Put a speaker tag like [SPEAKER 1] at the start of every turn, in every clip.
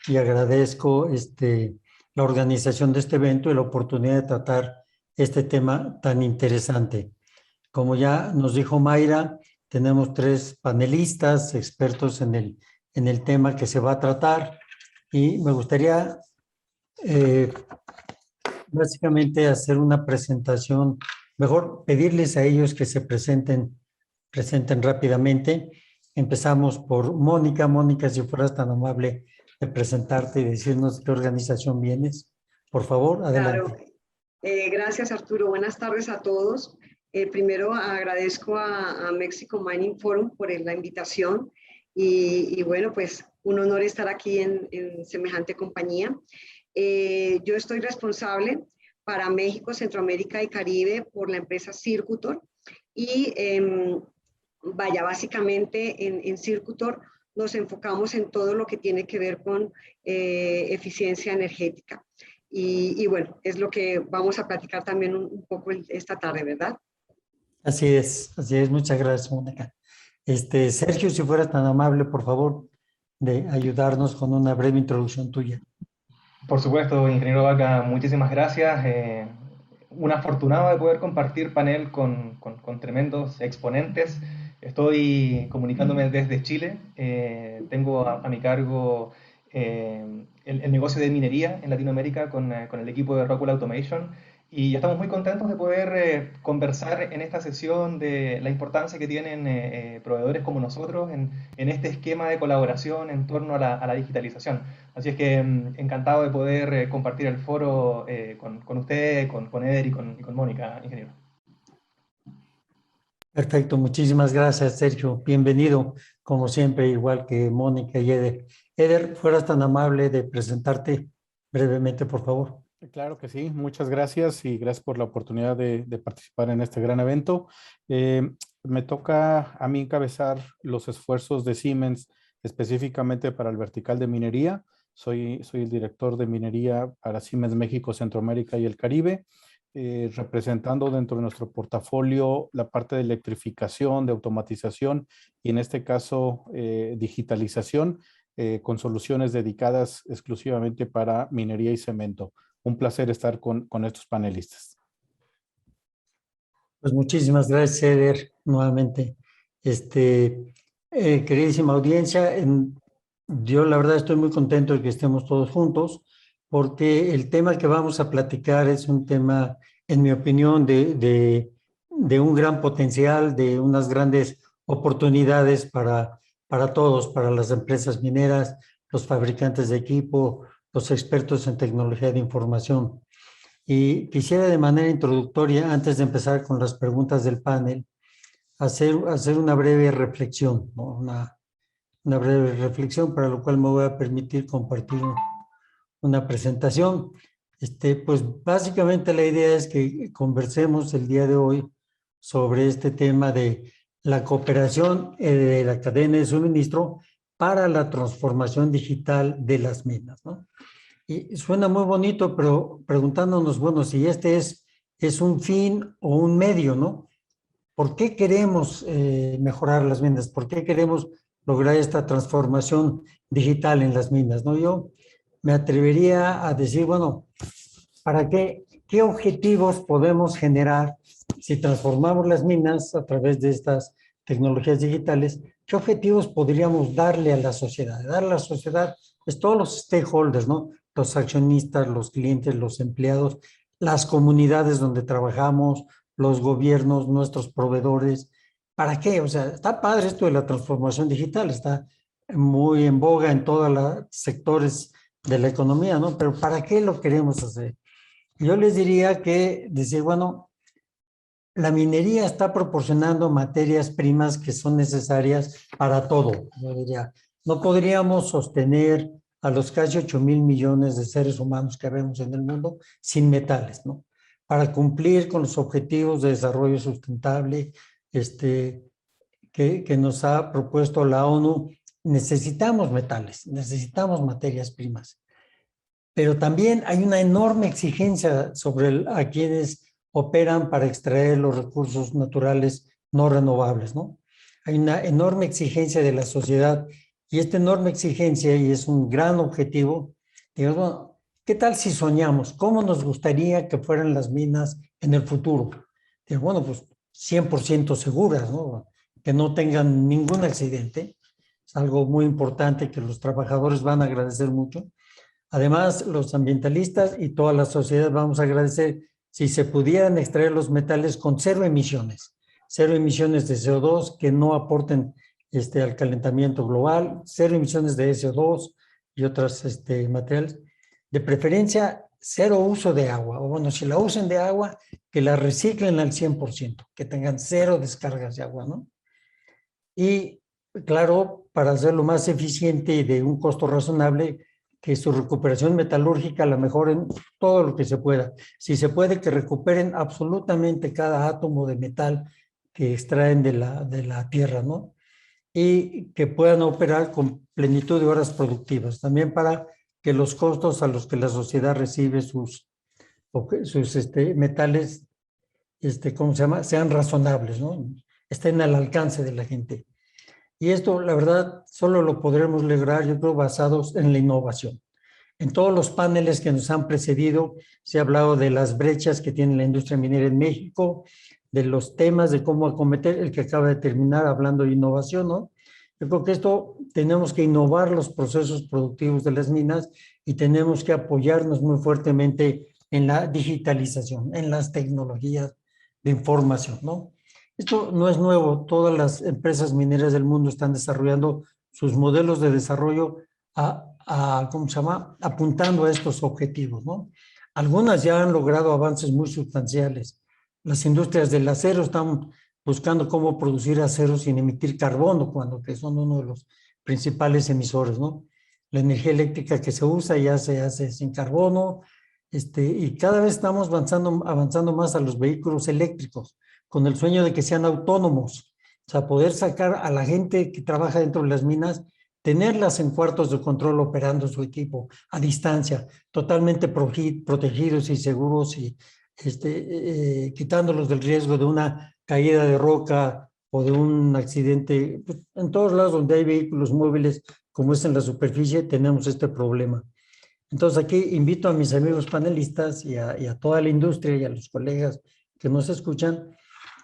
[SPEAKER 1] y agradezco la organización de este evento y la oportunidad de tratar este tema tan interesante. Como ya nos dijo Mayra, tenemos 3 panelistas expertos en el tema que se va a tratar y me gustaría básicamente hacer una presentación, mejor pedirles a ellos que se presenten rápidamente. Empezamos por Mónica. Mónica, si fueras tan amable de presentarte y decirnos de qué organización vienes. Por favor, adelante.
[SPEAKER 2] Claro, gracias Arturo. Buenas tardes a todos. Primero agradezco a Mexico Mining Forum por la invitación y bueno, pues un honor estar aquí en semejante compañía. Yo estoy responsable para México, Centroamérica y Caribe por la empresa Circutor y vaya, básicamente en Circutor nos enfocamos en todo lo que tiene que ver con eficiencia energética. Y bueno, es lo que vamos a platicar también un poco esta tarde, ¿verdad?
[SPEAKER 1] Así es. Muchas gracias, Mónica. Sergio, si fueras tan amable, por favor, de ayudarnos con una breve introducción tuya.
[SPEAKER 3] Por supuesto, ingeniero Vaca, muchísimas gracias. Un afortunado de poder compartir panel con tremendos exponentes. Estoy comunicándome desde Chile. Tengo a mi cargo el negocio de minería en Latinoamérica con el equipo de Rockwell Automation. Y estamos muy contentos de poder conversar en esta sesión de la importancia que tienen proveedores como nosotros en este esquema de colaboración en torno a la digitalización. Así es que encantado de poder compartir el foro con usted, con Eder y con Mónica, ingeniero.
[SPEAKER 1] Perfecto, muchísimas gracias, Sergio. Bienvenido, como siempre, igual que Mónica y Eder. Eder, fueras tan amable de presentarte brevemente, por favor.
[SPEAKER 4] Claro que sí, muchas gracias y gracias por la oportunidad de participar en este gran evento. Me toca a mí encabezar los esfuerzos de Siemens específicamente para el vertical de minería. Soy el director de minería para Siemens México, Centroamérica y el Caribe, representando dentro de nuestro portafolio la parte de electrificación, de automatización y en este caso digitalización con soluciones dedicadas exclusivamente para minería y cemento. Un placer estar con estos panelistas.
[SPEAKER 1] Pues muchísimas gracias, Eder, nuevamente. Queridísima audiencia, yo la verdad estoy muy contento de que estemos todos juntos, porque el tema que vamos a platicar es un tema, en mi opinión, de un gran potencial, de unas grandes oportunidades para todos, para las empresas mineras, los fabricantes de equipo, los expertos en tecnología de información. Y quisiera de manera introductoria, antes de empezar con las preguntas del panel, hacer una breve reflexión, ¿no? Una breve reflexión, para lo cual me voy a permitir compartir una presentación. Pues básicamente la idea es que conversemos el día de hoy sobre este tema de la cooperación de la cadena de suministro para la transformación digital de las minas, ¿no? Y suena muy bonito, pero preguntándonos, bueno, si es un fin o un medio, ¿no? ¿Por qué queremos mejorar las minas? ¿Por qué queremos lograr esta transformación digital en las minas, ¿no? Yo me atrevería a decir, bueno, ¿para qué objetivos podemos generar si transformamos las minas a través de estas tecnologías digitales? ¿Qué objetivos podríamos darle a la sociedad? Darle a la sociedad es todos los stakeholders, ¿no? Los accionistas, los clientes, los empleados, las comunidades donde trabajamos, los gobiernos, nuestros proveedores. ¿Para qué? O sea, está padre esto de la transformación digital, está muy en boga en todos los sectores de la economía, ¿no? Pero ¿para qué lo queremos hacer? Yo les diría que decir, bueno, la minería está proporcionando materias primas que son necesarias para todo. Yo diría, no podríamos sostener a los casi 8,000 millones de seres humanos que vemos en el mundo sin metales, ¿no? Para cumplir con los objetivos de desarrollo sustentable que nos ha propuesto la ONU, necesitamos metales, necesitamos materias primas. Pero también hay una enorme exigencia sobre a quienes operan para extraer los recursos naturales no renovables, ¿no? Hay una enorme exigencia de la sociedad Y esta enorme exigencia, y es un gran objetivo, digamos, bueno, ¿qué tal si soñamos? ¿Cómo nos gustaría que fueran las minas en el futuro? Digo, bueno, pues 100% seguras, ¿no? Que no tengan ningún accidente. Es algo muy importante que los trabajadores van a agradecer mucho. Además, los ambientalistas y toda la sociedad vamos a agradecer si se pudieran extraer los metales con cero emisiones de CO2 que no aporten al calentamiento global, cero emisiones de SO2 y otros materiales. De preferencia, cero uso de agua, o bueno, si la usen de agua, que la reciclen al 100%, que tengan cero descargas de agua, ¿no? Y claro, para hacerlo más eficiente y de un costo razonable, que su recuperación metalúrgica la mejoren todo lo que se pueda. Si se puede, que recuperen absolutamente cada átomo de metal que extraen de la tierra, ¿no? Y que puedan operar con plenitud de horas productivas, también para que los costos a los que la sociedad recibe sus metales, ¿cómo se llama?, sean razonables, ¿no? Estén al alcance de la gente. Y esto, la verdad, solo lo podremos lograr, yo creo, basados en la innovación. En todos los paneles que nos han precedido, se ha hablado de las brechas que tiene la industria minera en México, de los temas de cómo acometer, el que acaba de terminar hablando de innovación, ¿no? Yo creo que esto tenemos que innovar los procesos productivos de las minas y tenemos que apoyarnos muy fuertemente en la digitalización, en las tecnologías de información, ¿no? Esto no es nuevo, todas las empresas mineras del mundo están desarrollando sus modelos de desarrollo ¿cómo se llama?, apuntando a estos objetivos, ¿no? Algunas ya han logrado avances muy sustanciales. Las industrias del acero están buscando cómo producir acero sin emitir carbono, cuando que son uno de los principales emisores, ¿no? La energía eléctrica que se usa ya se hace sin carbono, y cada vez estamos avanzando más a los vehículos eléctricos, con el sueño de que sean autónomos, o sea, poder sacar a la gente que trabaja dentro de las minas, tenerlas en cuartos de control operando su equipo a distancia, totalmente protegidos y seguros y quitándolos del riesgo de una caída de roca o de un accidente. En todos lados donde hay vehículos móviles, como es en la superficie, tenemos este problema. Entonces aquí invito a mis amigos panelistas y a toda la industria y a los colegas que nos escuchan,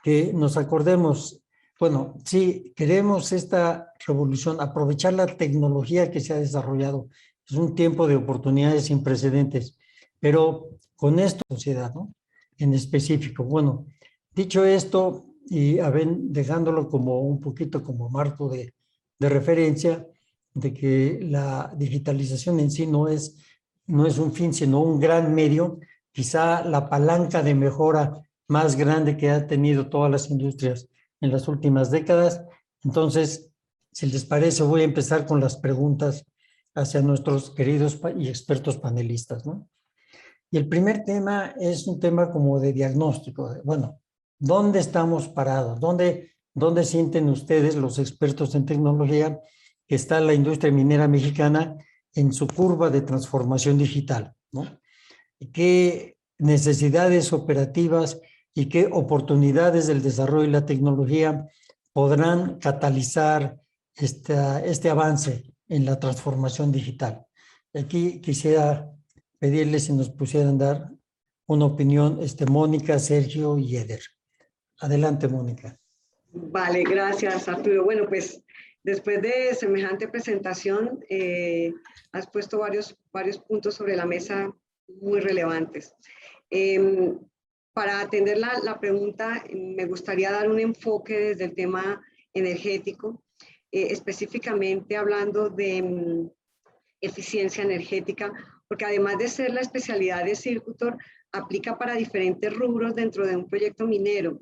[SPEAKER 1] que nos acordemos, bueno, si queremos esta revolución, aprovechar la tecnología que se ha desarrollado, es un tiempo de oportunidades sin precedentes, pero con esta sociedad, ¿no?, en específico. Bueno, dicho esto, y dejándolo como un poquito como marco de referencia, de que la digitalización en sí no es un fin, sino un gran medio, quizá la palanca de mejora más grande que ha tenido todas las industrias en las últimas décadas. Entonces, si les parece, voy a empezar con las preguntas hacia nuestros queridos y expertos panelistas, ¿no? Y el primer tema es un tema como de diagnóstico. Bueno, ¿dónde estamos parados? ¿Dónde sienten ustedes, los expertos en tecnología, que está la industria minera mexicana en su curva de transformación digital, ¿no? ¿Qué necesidades operativas y qué oportunidades del desarrollo y la tecnología podrán catalizar este avance en la transformación digital? Aquí quisiera pedirles si nos pusieran dar una opinión, Mónica, Sergio y Eder. Adelante, Mónica.
[SPEAKER 2] Vale, gracias, Arturo. Bueno, pues después de semejante presentación, has puesto varios puntos sobre la mesa muy relevantes. Para atender la pregunta, me gustaría dar un enfoque desde el tema energético, específicamente hablando de eficiencia energética, porque además de ser la especialidad de Circutor, aplica para diferentes rubros dentro de un proyecto minero.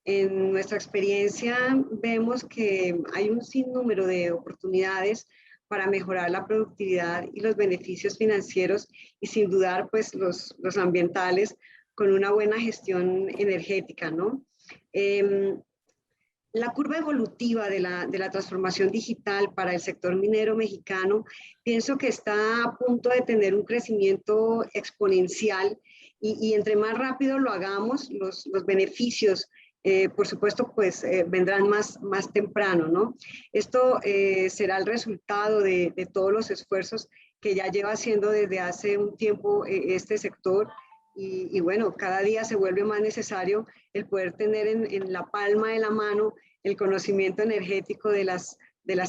[SPEAKER 2] En nuestra experiencia vemos que hay un sinnúmero de oportunidades para mejorar la productividad y los beneficios financieros y sin dudar pues los ambientales con una buena gestión energética, ¿no? La curva evolutiva de la transformación digital para el sector minero mexicano, pienso que está a punto de tener un crecimiento exponencial y entre más rápido lo hagamos, los beneficios por supuesto, pues vendrán más temprano, ¿no? Esto será el resultado de todos los esfuerzos que ya lleva haciendo desde hace un tiempo este sector y bueno, cada día se vuelve más necesario el poder tener en la palma de la mano el conocimiento energético de las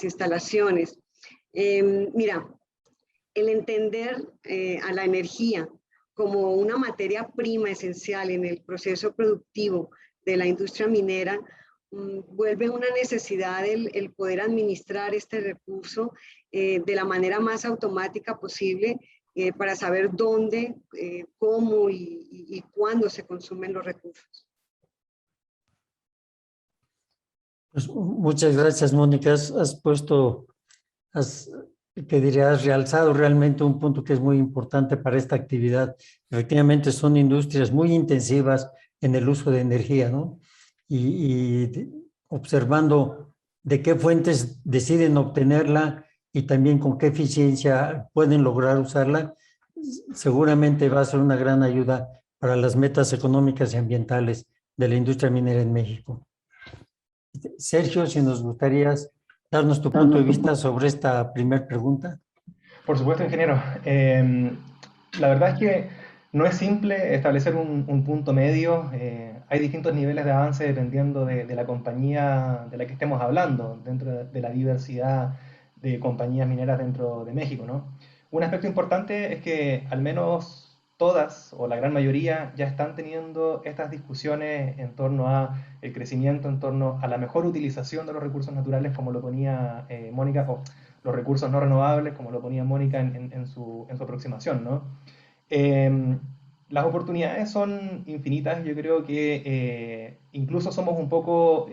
[SPEAKER 2] instalaciones. Mira, el entender a la energía como una materia prima esencial en el proceso productivo de la industria minera, vuelve una necesidad el poder administrar este recurso de la manera más automática posible para saber dónde, cómo y cuándo se consumen los recursos.
[SPEAKER 1] Pues, muchas gracias, Mónica. Has puesto, que diría, has realzado realmente un punto que es muy importante para esta actividad. Efectivamente, son industrias muy intensivas en el uso de energía, ¿no? Y observando de qué fuentes deciden obtenerla y también con qué eficiencia pueden lograr usarla, seguramente va a ser una gran ayuda para las metas económicas y ambientales de la industria minera en México. Sergio, si nos gustarías darnos tu punto de vista sobre esta primera pregunta.
[SPEAKER 3] Por supuesto, ingeniero. La verdad es que no es simple establecer un punto medio. Hay distintos niveles de avance dependiendo de la compañía de la que estemos hablando, dentro de la diversidad de compañías mineras dentro de México, ¿no? Un aspecto importante es que al menos todas o la gran mayoría ya están teniendo estas discusiones en torno a el crecimiento, en torno a la mejor utilización de los recursos naturales, como lo ponía Mónica, o los recursos no renovables, como lo ponía Mónica en su aproximación, ¿no? Las oportunidades son infinitas. Yo creo que incluso somos un poco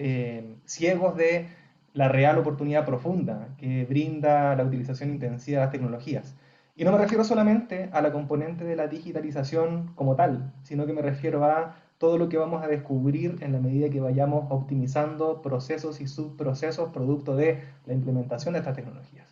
[SPEAKER 3] ciegos de la real oportunidad profunda que brinda la utilización intensiva de las tecnologías. Y no me refiero solamente a la componente de la digitalización como tal, sino que me refiero a todo lo que vamos a descubrir en la medida que vayamos optimizando procesos y subprocesos producto de la implementación de estas tecnologías.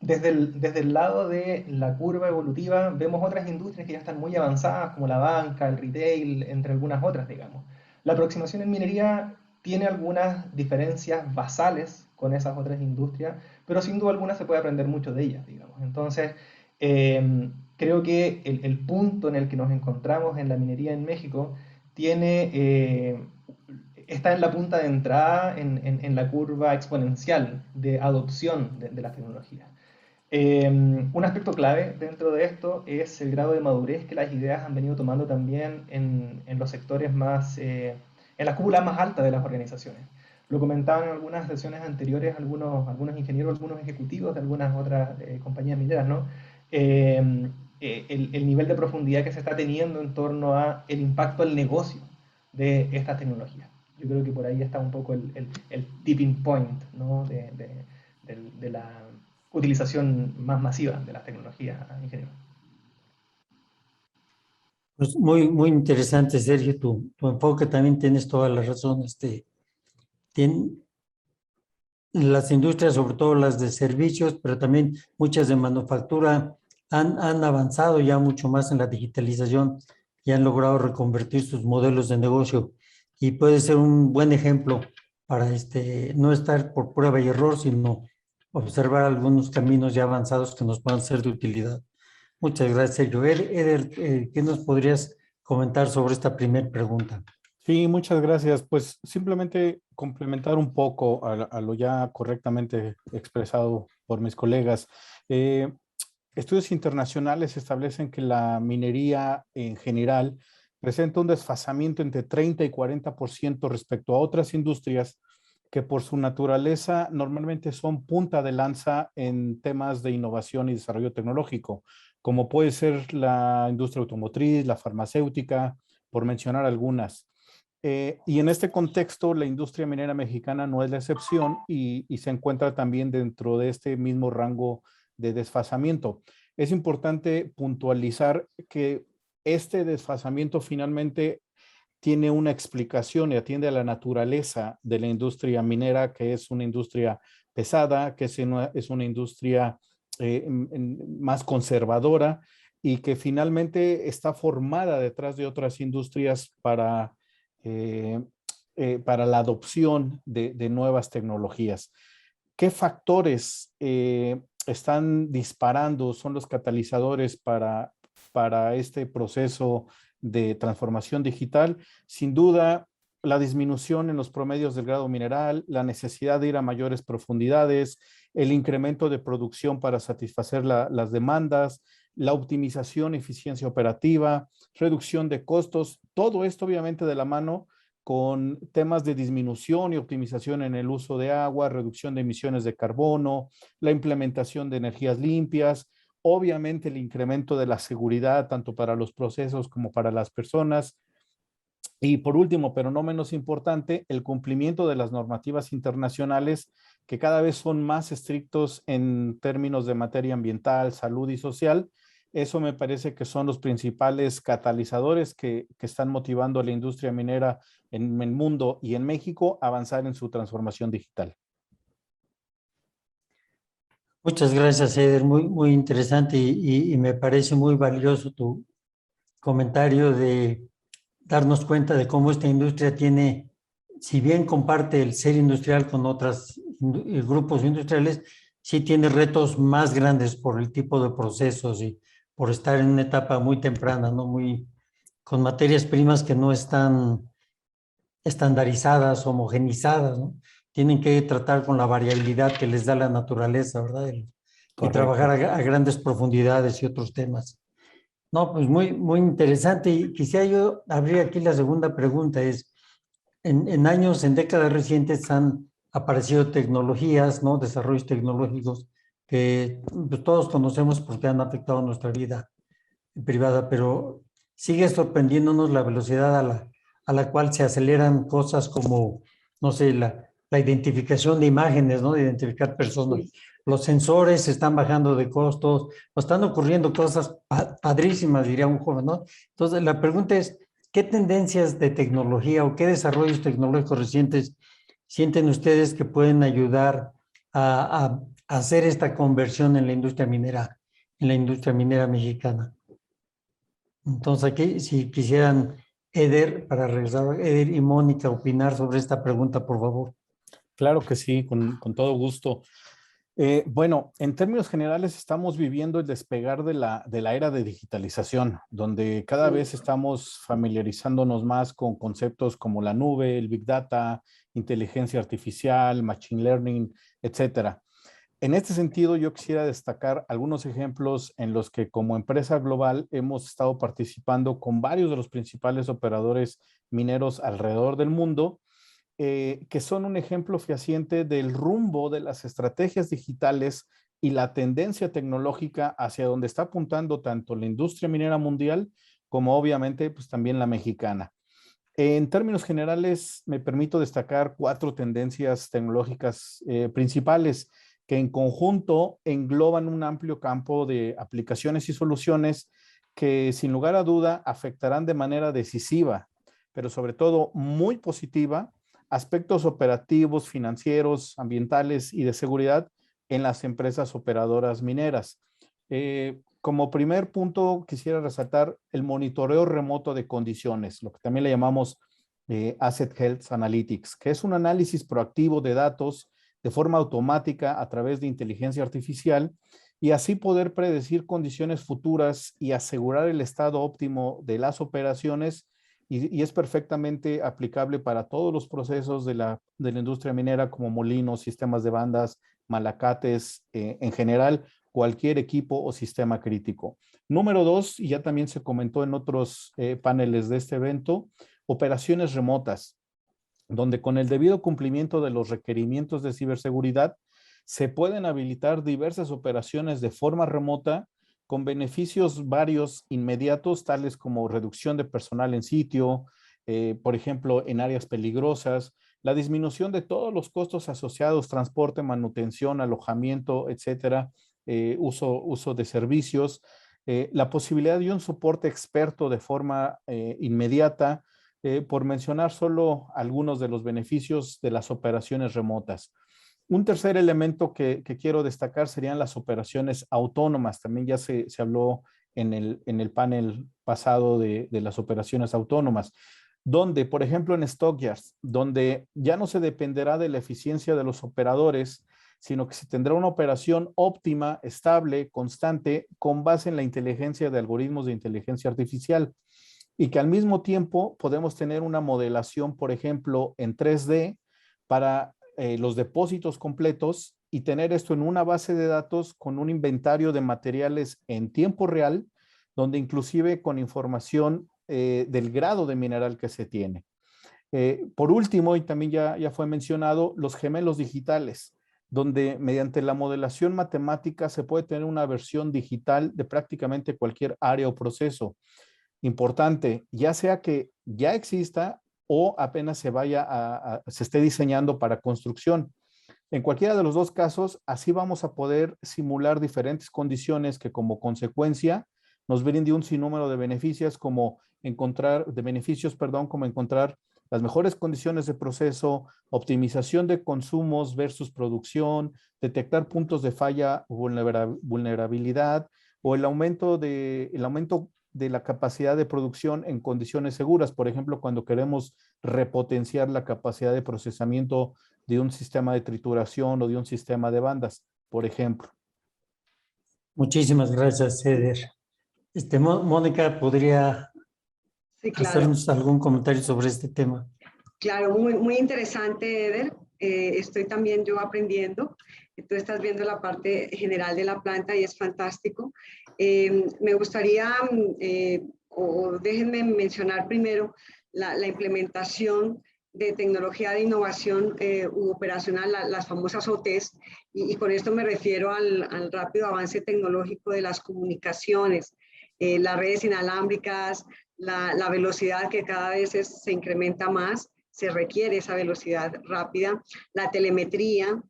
[SPEAKER 3] Desde el lado de la curva evolutiva vemos otras industrias que ya están muy avanzadas, como la banca, el retail, entre algunas otras, digamos. La aproximación en minería tiene algunas diferencias basales con esas otras industrias, pero sin duda alguna se puede aprender mucho de ellas, digamos. Entonces, creo que el punto en el que nos encontramos en la minería en México está en la punta de entrada en la curva exponencial de adopción de las tecnologías. Un aspecto clave dentro de esto es el grado de madurez que las ideas han venido tomando también en los sectores más, en las cúpulas más altas de las organizaciones. Lo comentaban en algunas sesiones anteriores algunos ingenieros, algunos ejecutivos de algunas otras compañías mineras, ¿no? El nivel de profundidad que se está teniendo en torno a el impacto al negocio de estas tecnologías. Yo creo que por ahí está un poco el tipping point, ¿no? de la utilización más masiva de las tecnologías, ingeniero.
[SPEAKER 1] Pues muy interesante, Sergio, tu enfoque, también tienes toda la razón. Las industrias, sobre todo las de servicios, pero también muchas de manufactura, han avanzado ya mucho más en la digitalización y han logrado reconvertir sus modelos de negocio. Y puede ser un buen ejemplo para no estar por prueba y error, sino observar algunos caminos ya avanzados que nos puedan ser de utilidad. Muchas gracias, Sergio. Eder, ¿qué nos podrías comentar sobre esta primera pregunta?
[SPEAKER 4] Sí, muchas gracias. Pues simplemente complementar un poco a lo ya correctamente expresado por mis colegas. Estudios internacionales establecen que la minería en general presenta un desfasamiento entre 30 y 40% respecto a otras industrias que por su naturaleza normalmente son punta de lanza en temas de innovación y desarrollo tecnológico, como puede ser la industria automotriz, la farmacéutica, por mencionar algunas. Y en este contexto, la industria minera mexicana no es la excepción y se encuentra también dentro de este mismo rango de desfasamiento. Es importante puntualizar que este desfasamiento finalmente tiene una explicación y atiende a la naturaleza de la industria minera, que es una industria pesada, que es una industria más conservadora y que finalmente está formada detrás de otras industrias para para la adopción de nuevas tecnologías. ¿Qué factores están disparando, son los catalizadores para este proceso de transformación digital? Sin duda, la disminución en los promedios del grado mineral, la necesidad de ir a mayores profundidades, el incremento de producción para satisfacer las demandas, la optimización, eficiencia operativa, reducción de costos, todo esto obviamente de la mano con temas de disminución y optimización en el uso de agua, reducción de emisiones de carbono, la implementación de energías limpias, obviamente el incremento de la seguridad tanto para los procesos como para las personas. Y por último, pero no menos importante, el cumplimiento de las normativas internacionales que cada vez son más estrictos en términos de materia ambiental, salud y social. Eso me parece que son los principales catalizadores que están motivando a la industria minera en el mundo y en México a avanzar en su transformación digital.
[SPEAKER 1] Muchas gracias, Eder. Muy interesante y me parece muy valioso tu comentario de darnos cuenta de cómo esta industria tiene, si bien comparte el ser industrial con otros grupos industriales, sí tiene retos más grandes por el tipo de procesos y por estar en una etapa muy temprana, ¿no? Con materias primas que no están estandarizadas, homogenizadas, ¿no? Tienen que tratar con la variabilidad que les da la naturaleza, ¿verdad? Y trabajar a grandes profundidades y otros temas. No, pues muy interesante. Y quisiera yo abrir aquí la segunda pregunta. En décadas recientes han aparecido tecnologías, ¿no? Desarrollos tecnológicos que pues, todos conocemos porque han afectado nuestra vida privada, pero sigue sorprendiéndonos la velocidad a la cual se aceleran cosas como, no sé, la identificación de imágenes, ¿no? De identificar personas.
[SPEAKER 2] Sí.
[SPEAKER 1] Los sensores están bajando de costos, o están ocurriendo cosas padrísimas, diría un joven, ¿no? Entonces, la pregunta es, ¿qué tendencias de tecnología o qué desarrollos tecnológicos recientes sienten ustedes que pueden ayudar a hacer esta conversión en la industria minera mexicana? Entonces, aquí, si quisieran Eder, para regresar, Eder y Mónica, opinar sobre esta pregunta, por favor.
[SPEAKER 4] Claro que sí, con todo gusto. Bueno, en términos generales estamos viviendo el despegar de la era de digitalización, donde cada vez estamos familiarizándonos más con conceptos como la nube, el Big Data, inteligencia artificial, Machine Learning, etcétera. En este sentido, yo quisiera destacar algunos ejemplos en los que como empresa global hemos estado participando con varios de los principales operadores mineros alrededor del mundo, que son un ejemplo fehaciente del rumbo de las estrategias digitales y la tendencia tecnológica hacia donde está apuntando tanto la industria minera mundial como obviamente pues también la mexicana. En términos generales, me permito destacar 4 tendencias tecnológicas principales que en conjunto engloban un amplio campo de aplicaciones y soluciones que sin lugar a duda afectarán de manera decisiva, pero sobre todo muy positiva, aspectos operativos, financieros, ambientales y de seguridad en las empresas operadoras mineras. Como primer punto, quisiera resaltar el monitoreo remoto de condiciones, lo que también le llamamos Asset Health Analytics, que es un análisis proactivo de datos de forma automática a través de inteligencia artificial y así poder predecir condiciones futuras y asegurar el estado óptimo de las operaciones y es perfectamente aplicable para todos los procesos de la industria minera como molinos, sistemas de bandas, malacates, en general, cualquier equipo o sistema crítico. Número 2, y ya también se comentó en otros paneles de este evento, operaciones remotas, donde con el debido cumplimiento de los requerimientos de ciberseguridad se pueden habilitar diversas operaciones de forma remota con beneficios varios inmediatos, tales como reducción de personal en sitio, por ejemplo, en áreas peligrosas, la disminución de todos los costos asociados, transporte, manutención, alojamiento, etcétera, uso de servicios, la posibilidad de un soporte experto de forma inmediata, por mencionar solo algunos de los beneficios de las operaciones remotas. Un tercer elemento que quiero destacar serían las operaciones autónomas. También ya se habló en el panel pasado de las operaciones autónomas. donde, por ejemplo, en Stockyards, donde ya no se dependerá de la eficiencia de los operadores, sino que se tendrá una operación óptima, estable, constante, con base en la inteligencia de algoritmos de inteligencia artificial. Y que al mismo tiempo podemos tener una modelación, por ejemplo, en 3D para los depósitos completos y tener esto en una base de datos con un inventario de materiales en tiempo real, donde inclusive con información del grado de mineral que se tiene. Por último, y también ya fue mencionado, los gemelos digitales, donde mediante la modelación matemática se puede tener una versión digital de prácticamente cualquier área o proceso. Importante, ya sea que ya exista o apenas se esté diseñando para construcción. En cualquiera de los dos casos, así vamos a poder simular diferentes condiciones que como consecuencia nos brinde un sinnúmero de beneficios como encontrar las mejores condiciones de proceso, optimización de consumos versus producción, detectar puntos de falla o vulnerabilidad o el aumento de la capacidad de producción en condiciones seguras. Por ejemplo, cuando queremos repotenciar la capacidad de procesamiento de un sistema de trituración o de un sistema de bandas, por ejemplo.
[SPEAKER 1] Muchísimas gracias, Eder. Mónica, ¿podría hacernos algún comentario sobre este tema?
[SPEAKER 2] Claro, muy interesante, Eder. Estoy también yo aprendiendo. Tú estás viendo la parte general de la planta y es fantástico. Me gustaría, o déjenme mencionar primero la implementación de tecnología de innovación operacional, las famosas OTs, y con esto me refiero al rápido avance tecnológico de las comunicaciones, las redes inalámbricas, la velocidad que cada vez se incrementa más, se requiere esa velocidad rápida, la telemetría,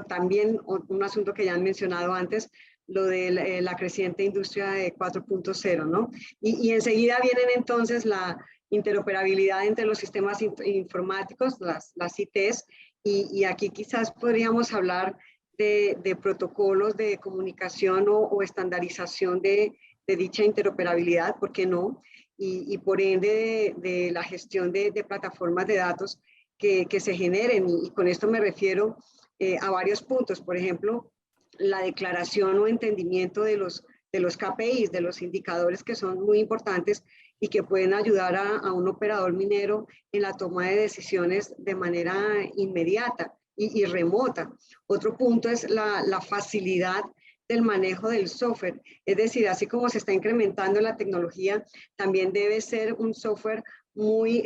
[SPEAKER 2] también un asunto que ya han mencionado antes, lo de la creciente industria de 4.0, ¿no? Y enseguida vienen entonces la interoperabilidad entre los sistemas informáticos, las ITs, y aquí quizás podríamos hablar de protocolos de comunicación o estandarización de dicha interoperabilidad, ¿por qué no? Y por ende de la gestión de plataformas de datos que se generen. Y con esto me refiero a varios puntos. Por ejemplo, la declaración o entendimiento de los KPIs, de los indicadores que son muy importantes y que pueden ayudar a un operador minero en la toma de decisiones de manera inmediata y remota. Otro punto es la facilidad del manejo del software. Es decir, así como se está incrementando la tecnología, también debe ser un software muy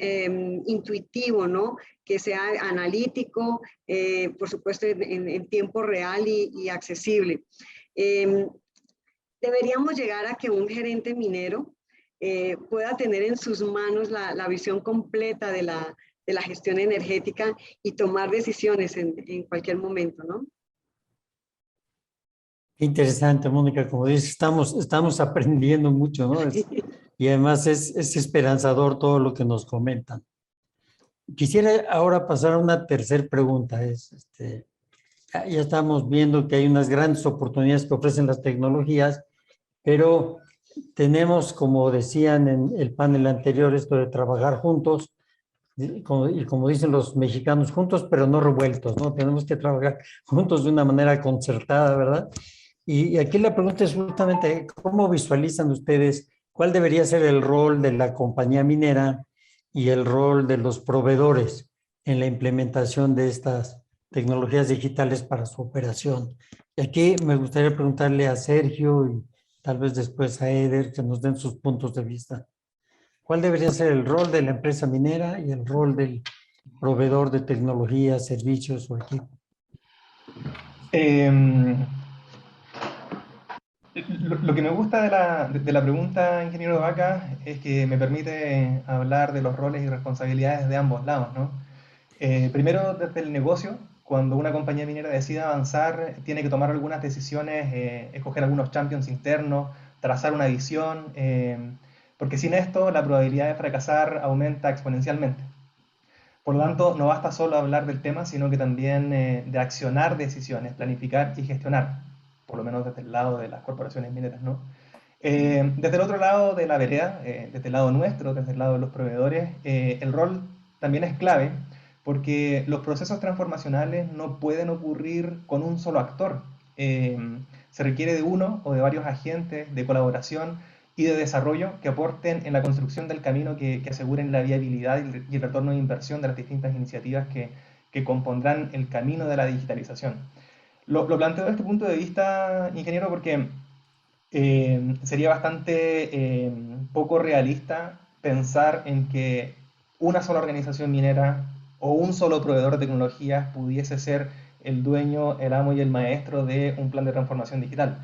[SPEAKER 2] intuitivo, ¿no? Que sea analítico, por supuesto en tiempo real y accesible. Deberíamos llegar a que un gerente minero pueda tener en sus manos la visión completa de la gestión energética y tomar decisiones en cualquier momento, ¿no?
[SPEAKER 1] Interesante, Mónica, como dices, estamos aprendiendo mucho, ¿no? Y además es esperanzador todo lo que nos comentan. Quisiera ahora pasar a una tercera pregunta. Ya estamos viendo que hay unas grandes oportunidades que ofrecen las tecnologías, pero tenemos, como decían en el panel anterior, esto de trabajar juntos, y como dicen los mexicanos, juntos pero no revueltos, ¿no? Tenemos que trabajar juntos de una manera concertada, ¿verdad? Y aquí la pregunta es justamente, ¿cómo visualizan ustedes cuál debería ser el rol de la compañía minera y el rol de los proveedores en la implementación de estas tecnologías digitales para su operación? Y aquí me gustaría preguntarle a Sergio y tal vez después a Eder que nos den sus puntos de vista. ¿Cuál debería ser el rol de la empresa minera y el rol del proveedor de tecnología, servicios o equipo?
[SPEAKER 3] Lo que me gusta de la pregunta, ingeniero Vaca, es que me permite hablar de los roles y responsabilidades de ambos lados, ¿no? Primero, desde el negocio, cuando una compañía minera decide avanzar, tiene que tomar algunas decisiones, escoger algunos champions internos, trazar una visión, porque sin esto la probabilidad de fracasar aumenta exponencialmente. Por lo tanto, no basta solo hablar del tema, sino que también de accionar decisiones, planificar y gestionar, por lo menos desde el lado de las corporaciones mineras, ¿no? Desde el otro lado de la vereda, desde el lado nuestro, desde el lado de los proveedores, el rol también es clave porque los procesos transformacionales no pueden ocurrir con un solo actor. Se requiere de uno o de varios agentes de colaboración y de desarrollo que aporten en la construcción del camino que aseguren la viabilidad y el retorno de inversión de las distintas iniciativas que compondrán el camino de la digitalización. Lo planteo desde este punto de vista, ingeniero, porque sería bastante poco realista pensar en que una sola organización minera o un solo proveedor de tecnologías pudiese ser el dueño, el amo y el maestro de un plan de transformación digital.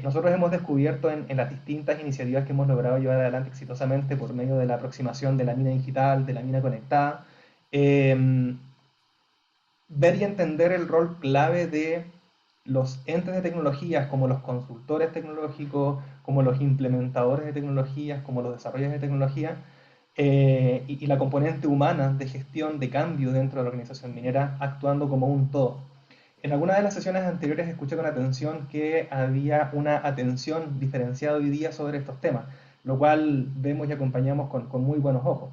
[SPEAKER 3] Nosotros hemos descubierto en las distintas iniciativas que hemos logrado llevar adelante exitosamente por medio de la aproximación de la mina digital, de la mina conectada, ver y entender el rol clave de los entes de tecnologías, como los consultores tecnológicos, como los implementadores de tecnologías, como los desarrolladores de tecnología, y la componente humana de gestión de cambio dentro de la organización minera actuando como un todo. En algunas de las sesiones anteriores escuché con atención que había una atención diferenciada hoy día sobre estos temas, lo cual vemos y acompañamos con muy buenos ojos.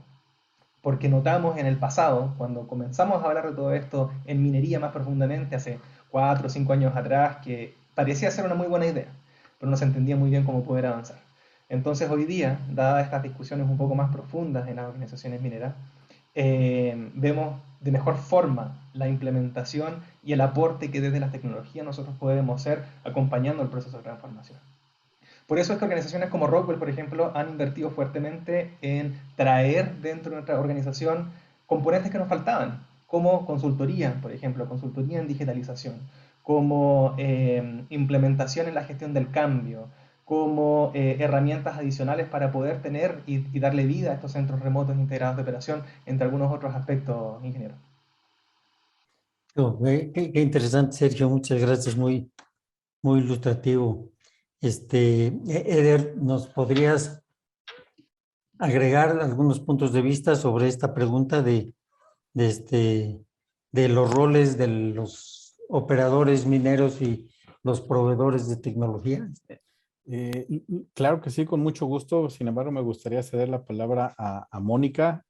[SPEAKER 3] Porque notamos en el pasado, cuando comenzamos a hablar de todo esto en minería más profundamente, hace 4 o 5 años atrás, que parecía ser una muy buena idea, pero no se entendía muy bien cómo poder avanzar. Entonces hoy día, dadas estas discusiones un poco más profundas en las organizaciones mineras, vemos de mejor forma la implementación y el aporte que desde las tecnologías nosotros podemos hacer acompañando el proceso de transformación. Por eso es que organizaciones como Rockwell, por ejemplo, han invertido fuertemente en traer dentro de nuestra organización componentes que nos faltaban, como consultoría, por ejemplo, consultoría en digitalización, como implementación en la gestión del cambio, como herramientas adicionales para poder tener y darle vida a estos centros remotos integrados de operación, entre algunos otros aspectos, ingeniero.
[SPEAKER 1] Oh, qué interesante, Sergio. Muchas gracias. Muy, muy ilustrativo. Eder, ¿nos podrías agregar algunos puntos de vista sobre esta pregunta de los roles de los operadores mineros y los proveedores de tecnología?
[SPEAKER 4] Claro que sí, con mucho gusto. Sin embargo, me gustaría ceder la palabra a Mónica.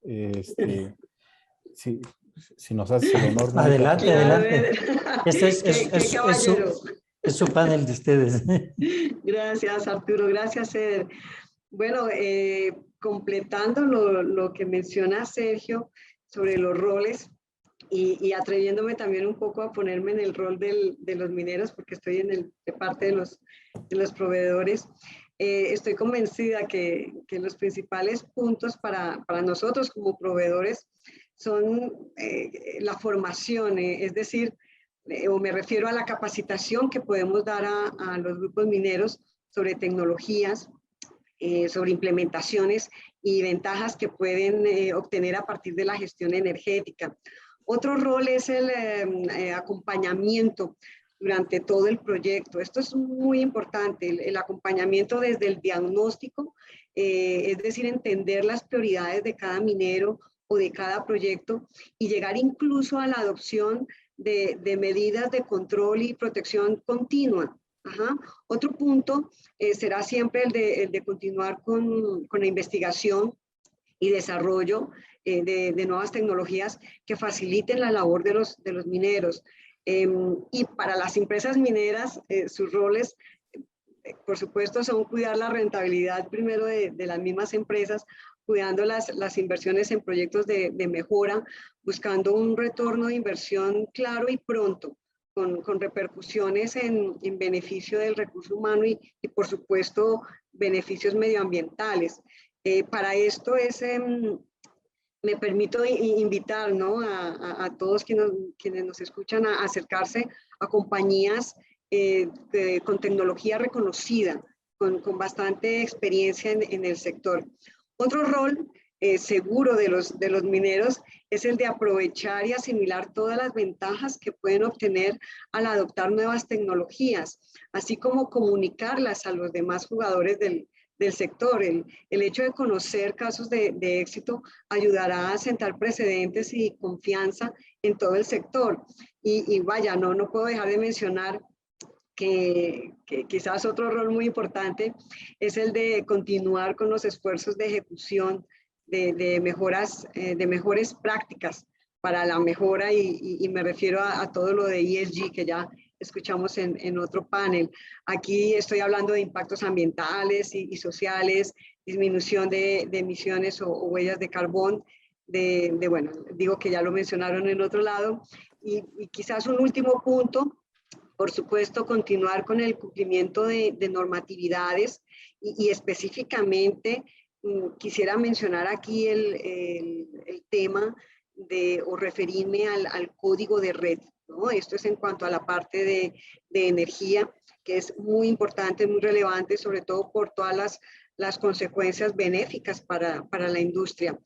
[SPEAKER 4] Si, si nos haces el honor, Mónica.
[SPEAKER 1] Adelante,
[SPEAKER 2] Claro,
[SPEAKER 1] adelante. Este
[SPEAKER 2] qué caballero.
[SPEAKER 1] Es su panel de ustedes.
[SPEAKER 2] Gracias, Arturo. Gracias, Eder. Bueno, completando lo que menciona Sergio sobre los roles y atreviéndome también un poco a ponerme en el rol de los mineros, porque estoy de parte de los proveedores, estoy convencida que los principales puntos para nosotros como proveedores son la formación, es decir, o me refiero a la capacitación que podemos dar a los grupos mineros sobre tecnologías, sobre implementaciones y ventajas que pueden obtener a partir de la gestión energética. Otro rol es el acompañamiento durante todo el proyecto. Esto es muy importante, el acompañamiento desde el diagnóstico, es decir, entender las prioridades de cada minero o de cada proyecto y llegar incluso a la adopción de medidas de control y protección continua. Ajá. Otro punto será siempre el de continuar con la investigación y desarrollo de nuevas tecnologías que faciliten la labor de los mineros. Y para las empresas mineras, sus roles, por supuesto, son cuidar la rentabilidad primero de las mismas empresas, cuidando las inversiones en proyectos de mejora, buscando un retorno de inversión claro y pronto, con repercusiones en beneficio del recurso humano y por supuesto, beneficios medioambientales. Para esto me permito invitar, ¿no?, a todos quienes nos escuchan a acercarse a compañías con tecnología reconocida, con bastante experiencia en el sector. Otro rol seguro de los mineros es el de aprovechar y asimilar todas las ventajas que pueden obtener al adoptar nuevas tecnologías, así como comunicarlas a los demás jugadores del sector. El hecho de conocer casos de éxito ayudará a sentar precedentes y confianza en todo el sector. Y vaya, no puedo dejar de mencionar que quizás otro rol muy importante es el de continuar con los esfuerzos de ejecución de mejoras, de mejores prácticas para la mejora y me refiero a todo lo de ESG que ya escuchamos en otro panel. Aquí estoy hablando de impactos ambientales y sociales, disminución de emisiones o huellas de carbón, bueno, digo que ya lo mencionaron en otro lado, y quizás un último punto, por supuesto, continuar con el cumplimiento de normatividades y específicamente quisiera mencionar aquí el tema o referirme al código de red, ¿no? Esto es en cuanto a la parte de energía, que es muy importante, muy relevante, sobre todo por todas las consecuencias benéficas para la industria.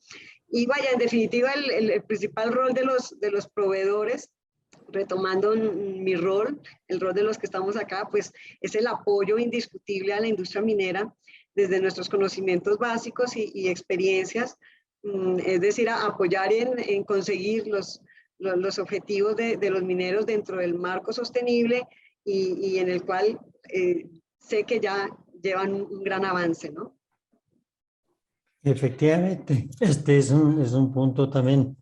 [SPEAKER 2] Y vaya, en definitiva, el principal rol de los proveedores, retomando mi rol, el rol de los que estamos acá, pues es el apoyo indiscutible a la industria minera desde nuestros conocimientos básicos y experiencias, es decir, a apoyar en conseguir los objetivos de los mineros dentro del marco sostenible y en el cual sé que ya llevan un gran avance, ¿no?
[SPEAKER 1] Efectivamente, este es un punto también.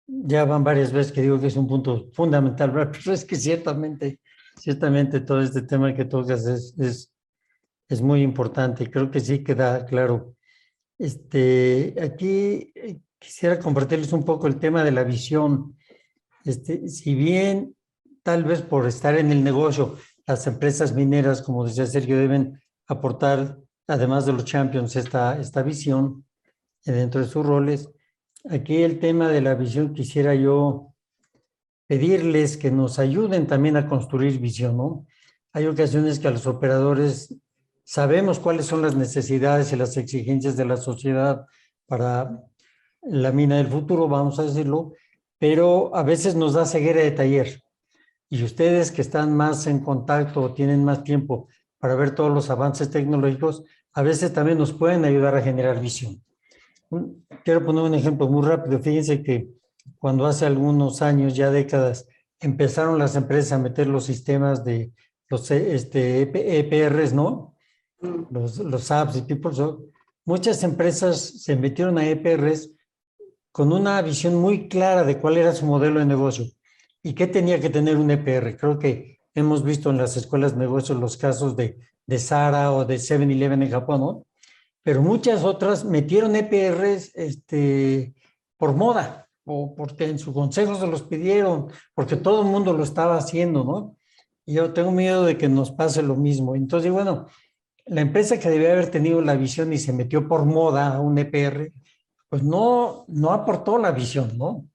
[SPEAKER 1] Ya van varias veces que digo que es un punto fundamental, ¿verdad? Pero es que ciertamente todo este tema que tocas es muy importante. Creo que sí queda claro. Aquí quisiera compartirles un poco el tema de la visión. Si bien tal vez por estar en el negocio, las empresas mineras, como decía Sergio, deben aportar, además de los champions, esta visión dentro de sus roles. Aquí el tema de la visión quisiera yo pedirles que nos ayuden también a construir visión, ¿no? Hay ocasiones que a los operadores sabemos cuáles son las necesidades y las exigencias de la sociedad para la mina del futuro, vamos a decirlo, pero a veces nos da ceguera de taller. Y ustedes que están más en contacto o tienen más tiempo para ver todos los avances tecnológicos, a veces también nos pueden ayudar a generar visión. Quiero poner un ejemplo muy rápido. Fíjense que cuando hace algunos años, ya décadas, empezaron las empresas a meter los sistemas de los EPRs, ¿no? Los apps y PeopleSoft. Muchas empresas se metieron a EPRs con una visión muy clara de cuál era su modelo de negocio y qué tenía que tener un EPR. Creo que hemos visto en las escuelas de negocios los casos de Zara o de 7-Eleven en Japón, ¿no? Pero muchas otras metieron EPRs por moda o porque en su consejo se los pidieron, porque todo el mundo lo estaba haciendo, ¿no? Y yo tengo miedo de que nos pase lo mismo. Entonces, bueno, la empresa que debía haber tenido la visión y se metió por moda a un EPR, pues no aportó la visión, ¿no?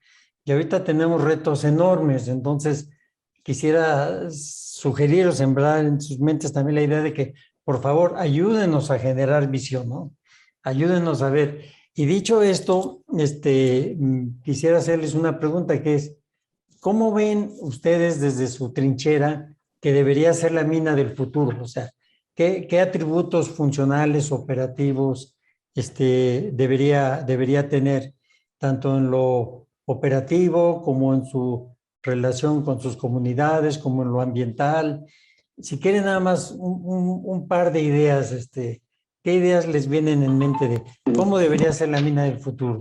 [SPEAKER 1] Y ahorita tenemos retos enormes, entonces quisiera sugerir o sembrar en sus mentes también la idea de que, por favor, ayúdenos a generar visión, ¿no? Ayúdenos a ver. Y dicho esto, quisiera hacerles una pregunta que es, ¿cómo ven ustedes desde su trinchera que debería ser la mina del futuro? O sea, ¿qué atributos funcionales, operativos, debería tener, tanto en lo operativo como en su relación con sus comunidades, como en lo ambiental? Si quieren nada más un par de ideas, ¿qué ideas les vienen en mente de cómo debería ser la mina del futuro?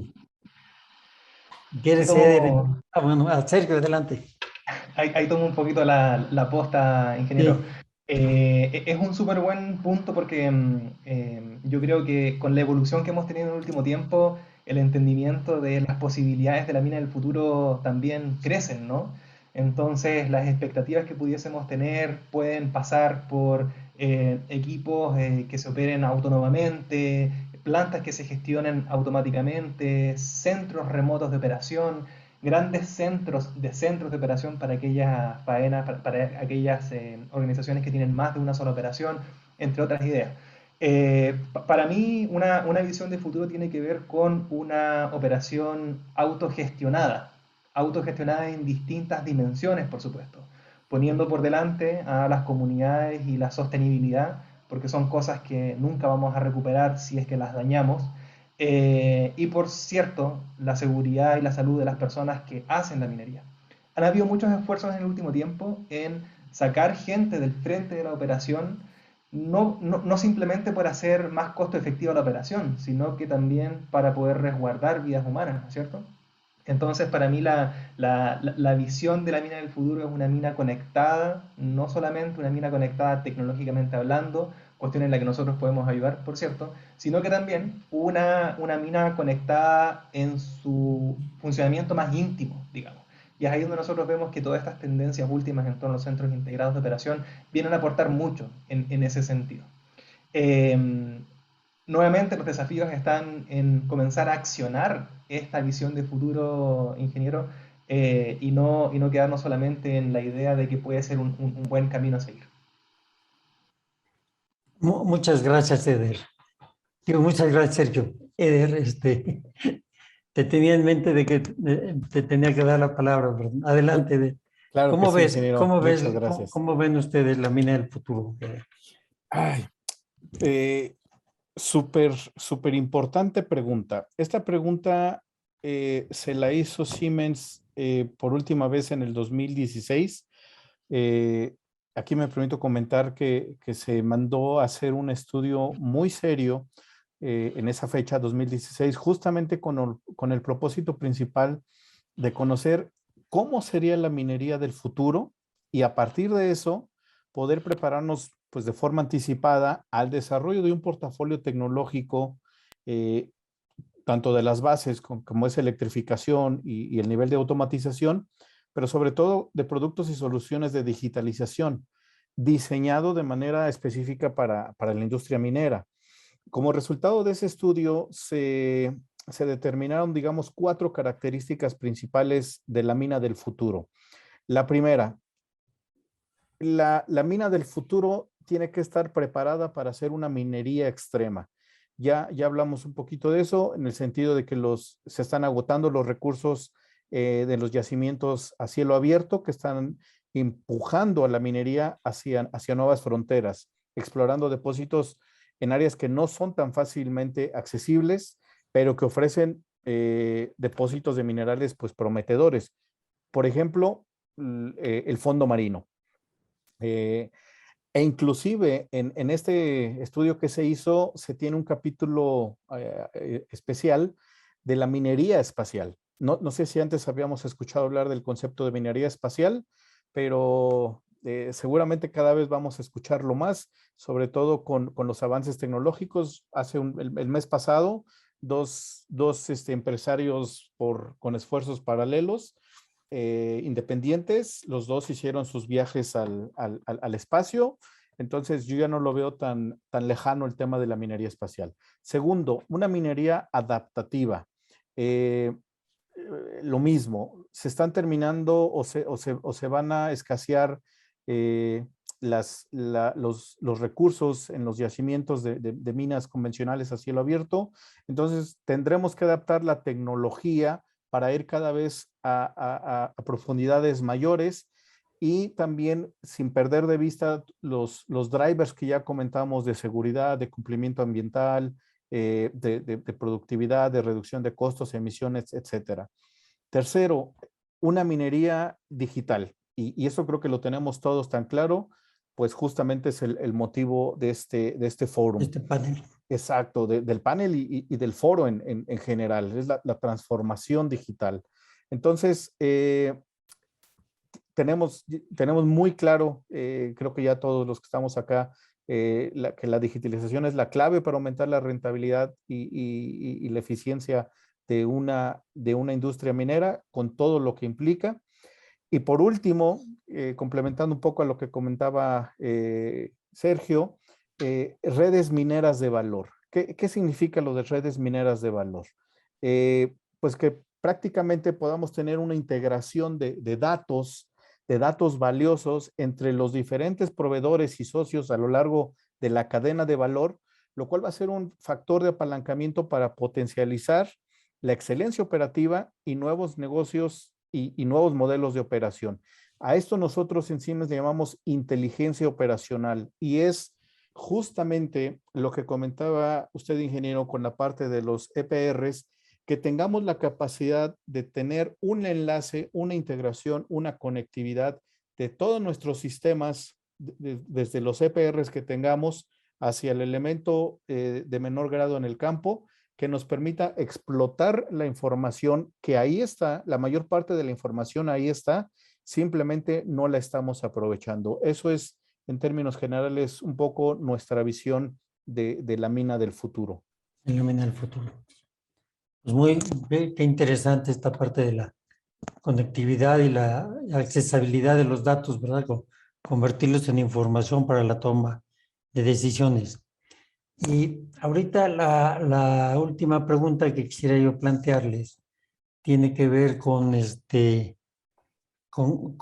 [SPEAKER 3] Ahí
[SPEAKER 1] ¿Quieres ser?
[SPEAKER 3] tomo,
[SPEAKER 1] Bueno, Sergio, adelante.
[SPEAKER 3] ahí tomo un poquito la posta, ingeniero.
[SPEAKER 1] Sí.
[SPEAKER 3] Es un súper buen punto porque yo creo que con la evolución que hemos tenido en el último tiempo, el entendimiento de las posibilidades de la mina del futuro también crecen, ¿no? Entonces, las expectativas que pudiésemos tener pueden pasar por equipos que se operen autónomamente, plantas que se gestionen automáticamente, centros remotos de operación, grandes centros de operación para aquellas faenas, para aquellas organizaciones que tienen más de una sola operación, entre otras ideas. Para mí, una visión de futuro tiene que ver con una operación autogestionada en distintas dimensiones, por supuesto, poniendo por delante a las comunidades y la sostenibilidad, porque son cosas que nunca vamos a recuperar si es que las dañamos. Y por cierto, la seguridad y la salud de las personas que hacen la minería. Han habido muchos esfuerzos en el último tiempo en sacar gente del frente de la operación, no simplemente por hacer más costo efectiva la operación, sino que también para poder resguardar vidas humanas, ¿no es cierto? Entonces, para mí la visión de la mina del futuro es una mina conectada, no solamente una mina conectada tecnológicamente hablando, cuestión en la que nosotros podemos ayudar, por cierto, sino que también una mina conectada en su funcionamiento más íntimo, digamos. Y es ahí donde nosotros vemos que todas estas tendencias últimas en torno a los centros integrados de operación vienen a aportar mucho en ese sentido. Eh, Nuevamente los desafíos están en comenzar a accionar esta visión de futuro, ingeniero, y no quedarnos solamente en la idea de que puede ser un buen camino a seguir.
[SPEAKER 1] Muchas gracias, Eder. Digo, muchas gracias, Sergio. Eder, te tenía en mente de que te tenía que dar la palabra, perdón. Adelante, Eder.
[SPEAKER 4] Claro que
[SPEAKER 1] ¿Cómo
[SPEAKER 4] sí,
[SPEAKER 1] ves,
[SPEAKER 4] ingeniero.
[SPEAKER 1] cómo ves,
[SPEAKER 4] Muchas gracias.
[SPEAKER 1] cómo ven ustedes la mina del futuro, Eder?
[SPEAKER 4] Ay, súper importante pregunta. Esta pregunta se la hizo Siemens por última vez en el 2016. Eh, Aquí me permito comentar que se mandó a hacer un estudio muy serio en esa fecha, 2016, justamente con el propósito principal de conocer cómo sería la minería del futuro y a partir de eso poder prepararnos pues de forma anticipada al desarrollo de un portafolio tecnológico, eh, tanto de las bases como es electrificación y el nivel de automatización, pero sobre todo de productos y soluciones de digitalización, diseñado de manera específica para la industria minera. Como resultado de ese estudio, se determinaron, digamos, 4 características principales de la mina del futuro. La primera, la mina del futuro tiene que estar preparada para hacer una minería extrema. Ya hablamos un poquito de eso, en el sentido de que se están agotando los recursos de los yacimientos a cielo abierto, que están empujando a la minería hacia nuevas fronteras, explorando depósitos en áreas que no son tan fácilmente accesibles, pero que ofrecen depósitos de minerales pues prometedores. Por ejemplo, el fondo marino. Eh, inclusive en este estudio que se hizo, se tiene un capítulo especial de la minería espacial. No sé si antes habíamos escuchado hablar del concepto de minería espacial, pero seguramente cada vez vamos a escucharlo más, sobre todo con los avances tecnológicos. El mes pasado, dos empresarios con esfuerzos paralelos independientes, los dos hicieron sus viajes al espacio, entonces yo ya no lo veo tan lejano el tema de la minería espacial. Segundo, una minería adaptativa. Lo mismo, se están terminando o se van a escasear los recursos en los yacimientos de minas convencionales a cielo abierto, entonces tendremos que adaptar la tecnología para ir cada vez a profundidades mayores y también sin perder de vista los drivers que ya comentamos de seguridad, de cumplimiento ambiental, de productividad, de reducción de costos, emisiones, etcétera. Tercero, una minería digital. Y eso creo que lo tenemos todos tan claro, pues justamente es el motivo de este foro.
[SPEAKER 1] Este panel.
[SPEAKER 4] Exacto, del panel y del foro en general, es la transformación digital. Entonces, tenemos muy claro, creo que ya todos los que estamos acá, que la digitalización es la clave para aumentar la rentabilidad y la eficiencia de una industria minera con todo lo que implica. Y por último, complementando un poco a lo que comentaba Sergio, redes mineras de valor. ¿Qué significa lo de redes mineras de valor? Pues que prácticamente podamos tener una integración de datos valiosos entre los diferentes proveedores y socios a lo largo de la cadena de valor, lo cual va a ser un factor de apalancamiento para potencializar la excelencia operativa y nuevos negocios y nuevos modelos de operación. A esto nosotros en Siemens le llamamos inteligencia operacional y es justamente lo que comentaba usted, ingeniero, con la parte de los EPRs, que tengamos la capacidad de tener un enlace, una integración, una conectividad de todos nuestros sistemas, desde los EPRs que tengamos hacia el elemento de menor grado en el campo, que nos permita explotar la información que ahí está, la mayor parte de la información ahí está, simplemente no la estamos aprovechando. Eso es, en términos generales, un poco nuestra visión de la mina del futuro.
[SPEAKER 1] En la mina del futuro. Pues qué interesante esta parte de la conectividad y la accesibilidad de los datos, ¿verdad? Convertirlos en información para la toma de decisiones. Y ahorita la última pregunta que quisiera yo plantearles tiene que ver con con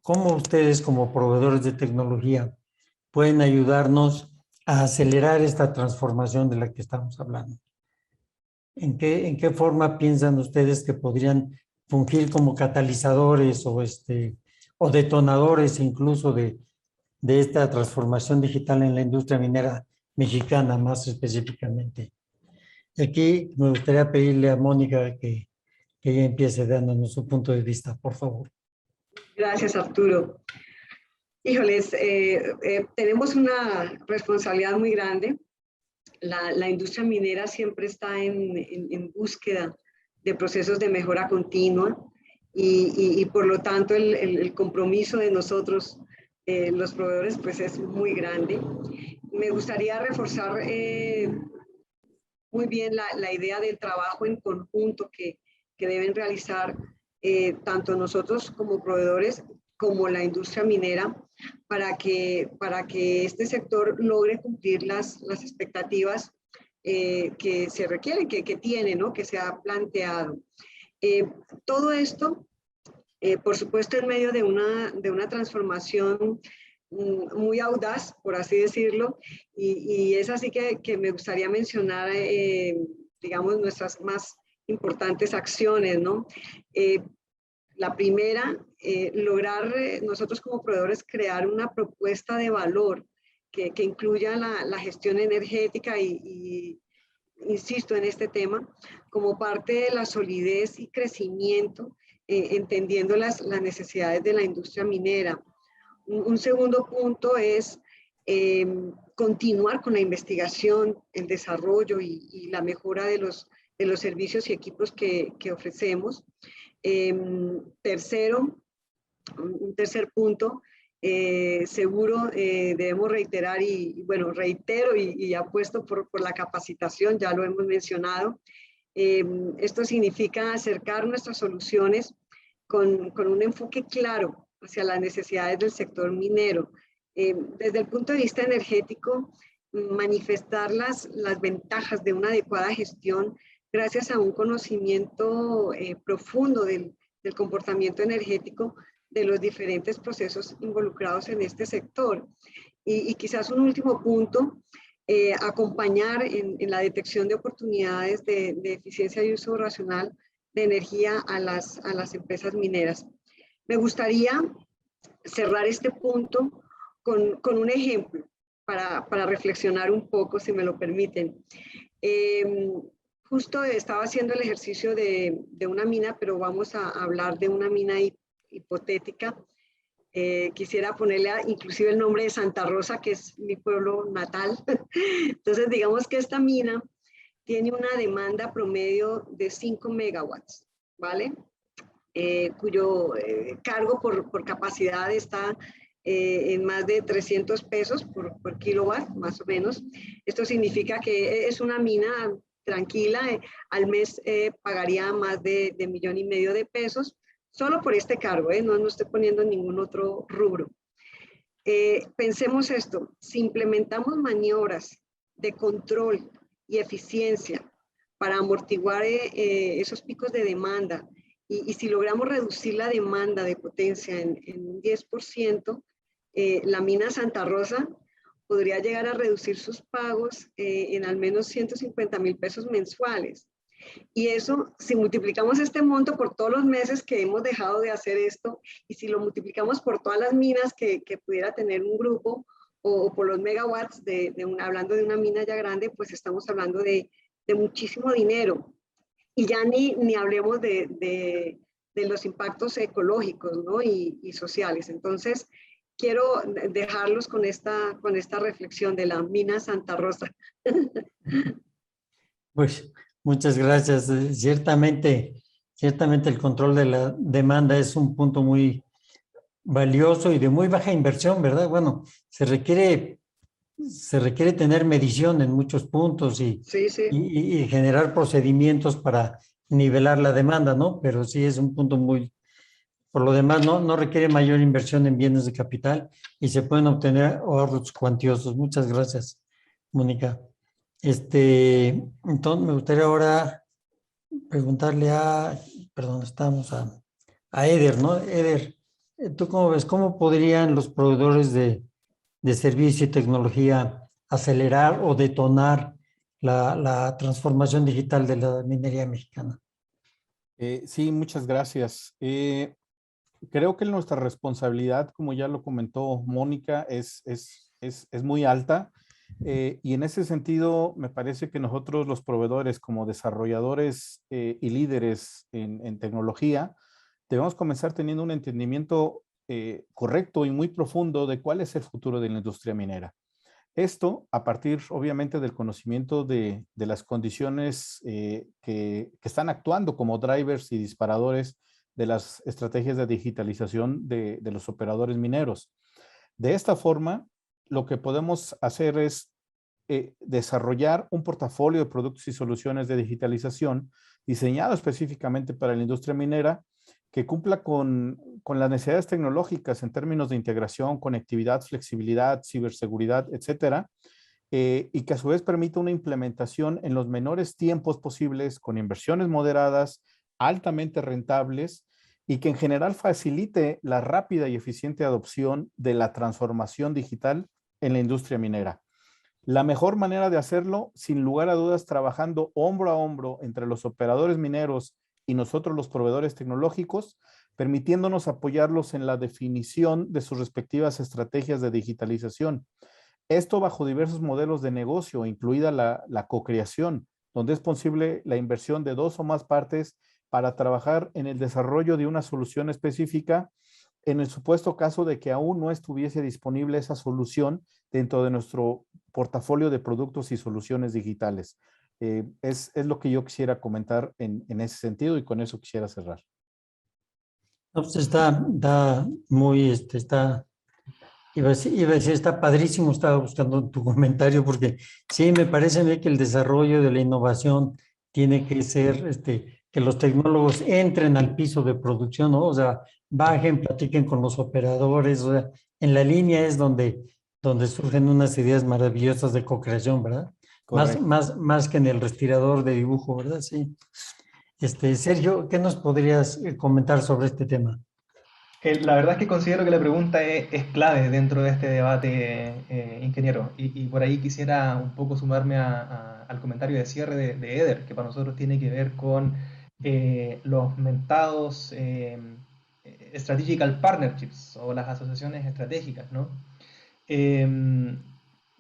[SPEAKER 1] cómo ustedes como proveedores de tecnología pueden ayudarnos a acelerar esta transformación de la que estamos hablando. ¿En qué forma piensan ustedes que podrían fungir como catalizadores o detonadores incluso de esta transformación digital en la industria minera mexicana más específicamente? Aquí me gustaría pedirle a Mónica que ella empiece dándonos su punto de vista, por favor.
[SPEAKER 2] Gracias, Arturo. Híjoles, tenemos una responsabilidad muy grande. La industria minera siempre está en búsqueda de procesos de mejora continua y por lo tanto el compromiso de nosotros, los proveedores, pues es muy grande. Me gustaría reforzar muy bien la idea del trabajo en conjunto que deben realizar tanto nosotros como proveedores como la industria minera para que este sector logre cumplir las expectativas que se requieren, que tiene, ¿no? Que se ha planteado. Todo esto, por supuesto, en medio de una transformación muy audaz, por así decirlo, y es así que me gustaría mencionar, digamos, nuestras más importantes acciones, ¿no? La primera, lograr nosotros como proveedores crear una propuesta de valor que incluya la gestión energética y insisto en este tema, como parte de la solidez y crecimiento, entendiendo las necesidades de la industria minera. Un segundo punto es continuar con la investigación, el desarrollo y la mejora de los servicios y equipos que ofrecemos. Tercero, un tercer punto, seguro debemos reiterar bueno, reitero y apuesto por la capacitación, ya lo hemos mencionado. Esto significa acercar nuestras soluciones con un enfoque claro hacia las necesidades del sector minero. Desde el punto de vista energético, manifestar las ventajas de una adecuada gestión gracias a un conocimiento profundo del comportamiento energético de los diferentes procesos involucrados en este sector. Y quizás un último punto, acompañar en la detección de oportunidades de eficiencia y uso racional de energía a las empresas mineras. Me gustaría cerrar este punto con un ejemplo para reflexionar un poco, si me lo permiten. Justo estaba haciendo el ejercicio de una mina, pero vamos a hablar de una mina hipotética. Quisiera ponerle inclusive el nombre de Santa Rosa, que es mi pueblo natal. Entonces, digamos que esta mina tiene una demanda promedio de 5 megawatts, ¿vale? Cuyo cargo por capacidad está en más de 300 pesos por kilowatt, más o menos. Esto significa que es una mina tranquila, al mes pagaría más de 1,5 millones de pesos, solo por este cargo, no estoy poniendo ningún otro rubro. Pensemos esto, si implementamos maniobras de control y eficiencia para amortiguar esos picos de demanda y si logramos reducir la demanda de potencia en un 10%, la mina Santa Rosa podría llegar a reducir sus pagos en al menos 150,000 pesos mensuales. Y eso, si multiplicamos este monto por todos los meses que hemos dejado de hacer esto, y si lo multiplicamos por todas las minas que pudiera tener un grupo, o por los megawatts, hablando de una mina ya grande, pues estamos hablando de muchísimo dinero. Y ya ni hablemos de de los impactos ecológicos, ¿no? Y sociales. Entonces, quiero dejarlos con esta reflexión de la mina Santa Rosa.
[SPEAKER 1] Pues muchas gracias. Ciertamente el control de la demanda es un punto muy valioso y de muy baja inversión, ¿verdad? Bueno, se requiere tener medición en muchos puntos
[SPEAKER 2] Sí, sí.
[SPEAKER 1] y generar procedimientos para nivelar la demanda, ¿no? Pero sí es un punto muy, por lo demás, no requiere mayor inversión en bienes de capital y se pueden obtener ahorros cuantiosos. Muchas gracias, Mónica. Entonces, me gustaría ahora preguntarle perdón, a Eder, ¿no? Eder, ¿tú cómo ves? ¿Cómo podrían los proveedores de servicio y tecnología acelerar o detonar la transformación digital de la minería mexicana?
[SPEAKER 4] Sí, muchas gracias. Creo que nuestra responsabilidad, como ya lo comentó Mónica, es muy alta. Y en ese sentido, me parece que nosotros los proveedores como desarrolladores y líderes en tecnología, debemos comenzar teniendo un entendimiento correcto y muy profundo de cuál es el futuro de la industria minera. Esto a partir, obviamente, del conocimiento de las condiciones que están actuando como drivers y disparadores de las estrategias de digitalización de los operadores mineros. De esta forma, lo que podemos hacer es desarrollar un portafolio de productos y soluciones de digitalización diseñado específicamente para la industria minera que cumpla con las necesidades tecnológicas en términos de integración, conectividad, flexibilidad, ciberseguridad, etcétera, y que a su vez permita una implementación en los menores tiempos posibles, con inversiones moderadas, altamente rentables, y que en general facilite la rápida y eficiente adopción de la transformación digital en la industria minera. La mejor manera de hacerlo, sin lugar a dudas, trabajando hombro a hombro entre los operadores mineros y nosotros los proveedores tecnológicos, permitiéndonos apoyarlos en la definición de sus respectivas estrategias de digitalización. Esto bajo diversos modelos de negocio, incluida la co-creación, donde es posible la inversión de dos o más partes para trabajar en el desarrollo de una solución específica en el supuesto caso de que aún no estuviese disponible esa solución dentro de nuestro portafolio de productos y soluciones digitales. Es lo que yo quisiera comentar en ese sentido y con eso quisiera cerrar.
[SPEAKER 1] No, pues está muy, iba a decir, está padrísimo, estaba buscando tu comentario, porque sí, me parece a mí que el desarrollo de la innovación tiene que ser, que los tecnólogos entren al piso de producción, ¿no? O sea, bajen, platiquen con los operadores, o sea, en la línea es donde surgen unas ideas maravillosas de co-creación, ¿verdad?
[SPEAKER 4] Correcto.
[SPEAKER 1] Más que en el respirador de dibujo, ¿verdad? Sí. Sergio, ¿qué nos podrías comentar sobre este tema?
[SPEAKER 3] La verdad es que considero que la pregunta es clave dentro de este debate, ingeniero, y por ahí quisiera un poco sumarme al comentario de cierre de Eder, que para nosotros tiene que ver con los mentados strategical partnerships o las asociaciones estratégicas, ¿no? Eh,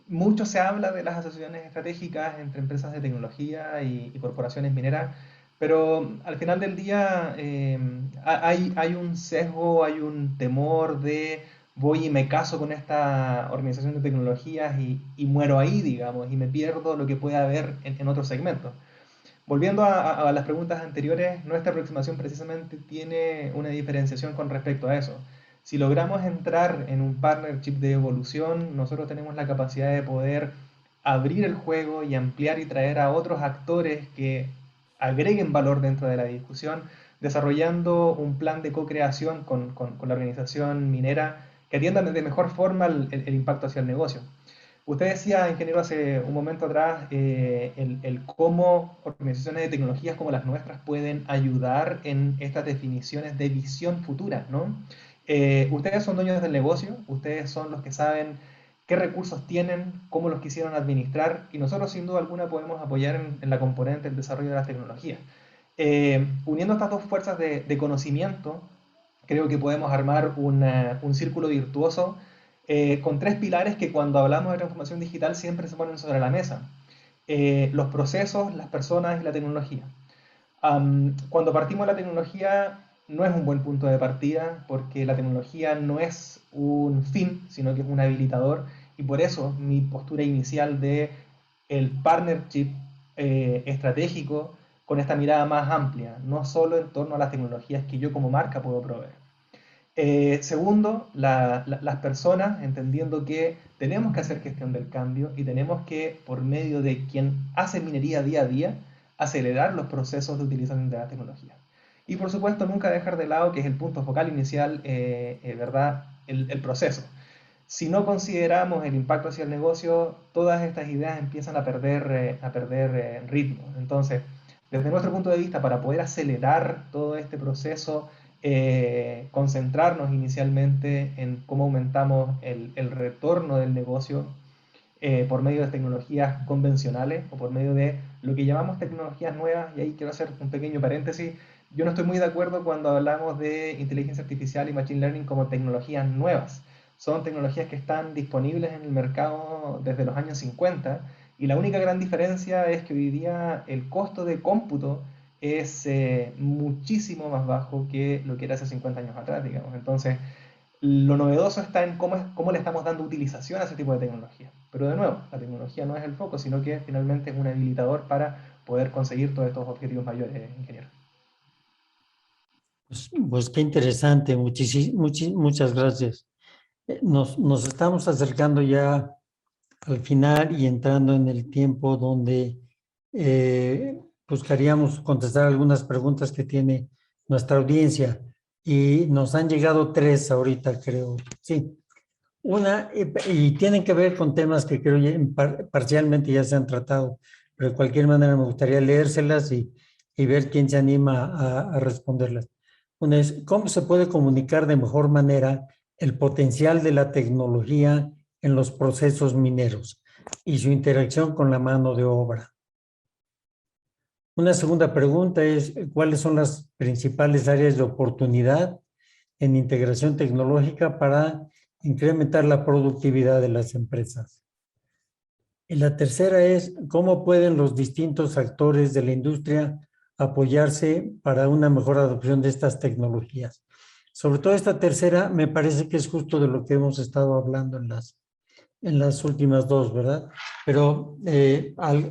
[SPEAKER 3] Mucho se habla de las asociaciones estratégicas entre empresas de tecnología y corporaciones mineras, pero al final del día hay un sesgo, hay un temor de voy y me caso con esta organización de tecnologías y muero ahí, digamos, y me pierdo lo que puede haber en otros segmentos. Volviendo a las preguntas anteriores, nuestra aproximación precisamente tiene una diferenciación con respecto a eso. Si logramos entrar en un partnership de evolución, nosotros tenemos la capacidad de poder abrir el juego y ampliar y traer a otros actores que agreguen valor dentro de la discusión, desarrollando un plan de co-creación con la organización minera que atienda de mejor forma el impacto hacia el negocio. Usted decía, ingeniero, hace un momento atrás, el cómo organizaciones de tecnologías como las nuestras pueden ayudar en estas definiciones de visión futura, ¿no? Ustedes son dueños del negocio, ustedes son los que saben qué recursos tienen, cómo los quisieron administrar, y nosotros sin duda alguna podemos apoyar en la componente del desarrollo de las tecnologías. Uniendo estas dos fuerzas de conocimiento, creo que podemos armar un círculo virtuoso con tres pilares que cuando hablamos de transformación digital siempre se ponen sobre la mesa. Los procesos, las personas y la tecnología. Cuando partimos de la tecnología, no es un buen punto de partida porque la tecnología no es un fin, sino que es un habilitador, y por eso mi postura inicial de el partnership estratégico con esta mirada más amplia, no solo en torno a las tecnologías que yo como marca puedo proveer. Segundo, las personas entendiendo que tenemos que hacer gestión del cambio y tenemos que, por medio de quien hace minería día a día, acelerar los procesos de utilización de la tecnología. Y por supuesto, nunca dejar de lado, que es el punto focal inicial, ¿verdad? El proceso. Si no consideramos el impacto hacia el negocio, todas estas ideas empiezan a perder ritmo. Entonces, desde nuestro punto de vista, para poder acelerar todo este proceso, concentrarnos inicialmente en cómo aumentamos el retorno del negocio por medio de tecnologías convencionales o por medio de lo que llamamos tecnologías nuevas, y ahí quiero hacer un pequeño paréntesis. Yo no estoy muy de acuerdo cuando hablamos de inteligencia artificial y machine learning como tecnologías nuevas. Son tecnologías que están disponibles en el mercado desde los años 50, y la única gran diferencia es que hoy día el costo de cómputo es muchísimo más bajo que lo que era hace 50 años atrás, digamos. Entonces, lo novedoso está en cómo le estamos dando utilización a ese tipo de tecnología. Pero de nuevo, la tecnología no es el foco, sino que finalmente es un habilitador para poder conseguir todos estos objetivos mayores, ingeniero.
[SPEAKER 1] Pues qué interesante, muchas gracias. Nos estamos acercando ya al final y entrando en el tiempo donde buscaríamos contestar algunas preguntas que tiene nuestra audiencia. Y nos han llegado 3 ahorita, creo. Sí. Una, y tienen que ver con temas que creo ya parcialmente ya se han tratado, pero de cualquier manera me gustaría leérselas y ver quién se anima a responderlas. Una es, ¿cómo se puede comunicar de mejor manera el potencial de la tecnología en los procesos mineros y su interacción con la mano de obra? Una segunda pregunta es, ¿cuáles son las principales áreas de oportunidad en integración tecnológica para incrementar la productividad de las empresas? Y la tercera es, ¿cómo pueden los distintos actores de la industria apoyarse para una mejor adopción de estas tecnologías? Sobre todo esta tercera me parece que es justo de lo que hemos estado hablando en las últimas dos, ¿verdad? Pero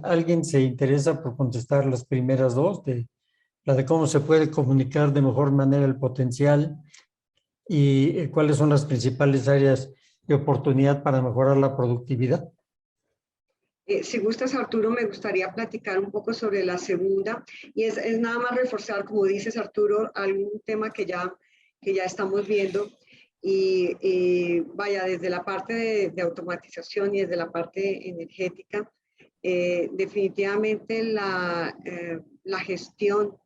[SPEAKER 1] ¿alguien se interesa por contestar las primeras dos? La de cómo se puede comunicar de mejor manera el potencial y cuáles son las principales áreas de oportunidad para mejorar la productividad.
[SPEAKER 2] Si gustas, Arturo, me gustaría platicar un poco sobre la segunda, y es nada más reforzar, como dices, Arturo, algún tema que ya estamos viendo, y vaya, desde la parte de automatización y desde la parte energética, definitivamente la gestión,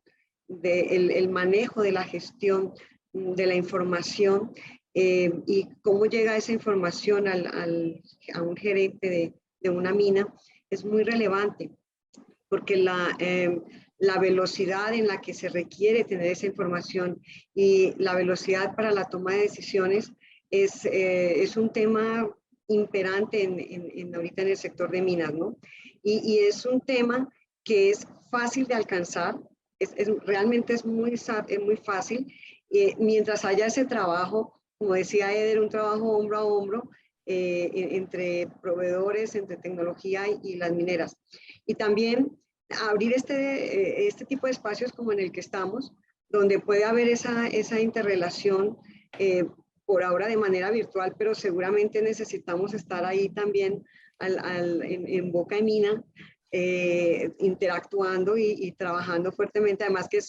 [SPEAKER 2] el manejo de la gestión de la información, y cómo llega esa información a un gerente de una mina es muy relevante, porque la velocidad en la que se requiere tener esa información y la velocidad para la toma de decisiones es un tema imperante ahorita en el sector de minas, ¿no? Y es un tema que es fácil de alcanzar, realmente es muy fácil, mientras haya ese trabajo, como decía Eder, un trabajo hombro a hombro, entre proveedores, entre tecnología y las mineras. Y también abrir este tipo de espacios como en el que estamos, donde puede haber esa interrelación, por ahora de manera virtual, pero seguramente necesitamos estar ahí también en boca de mina, interactuando y trabajando fuertemente. Además que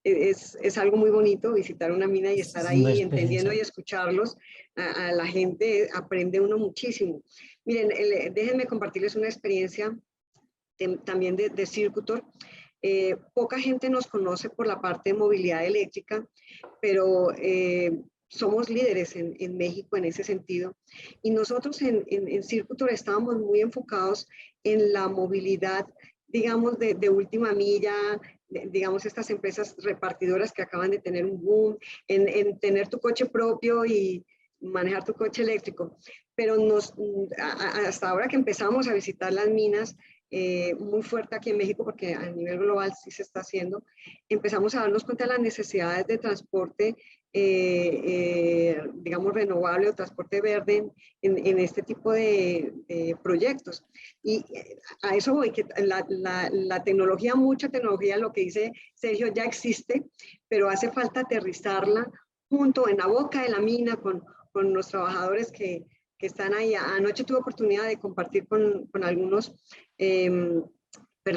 [SPEAKER 2] es algo muy bonito visitar una mina y estar ahí entendiendo y escucharlos. A la gente aprende uno muchísimo. Miren, déjenme compartirles una experiencia también de Circutor. Poca gente nos conoce por la parte de movilidad eléctrica, pero somos líderes en México en ese sentido. Y nosotros en Circutor estábamos muy enfocados en la movilidad, digamos, de última milla, digamos, estas empresas repartidoras que acaban de tener un boom, en tener tu coche propio y manejar tu coche eléctrico. Pero hasta ahora que empezamos a visitar las minas, muy fuerte aquí en México, porque a nivel global sí se está haciendo, empezamos a darnos cuenta de las necesidades de transporte, digamos, renovable o transporte verde en este tipo de proyectos. Y a eso voy, que la tecnología, mucha tecnología, lo que dice Sergio, ya existe, pero hace falta aterrizarla junto en la boca de la mina con los trabajadores que están ahí. Anoche tuve oportunidad de compartir con algunos,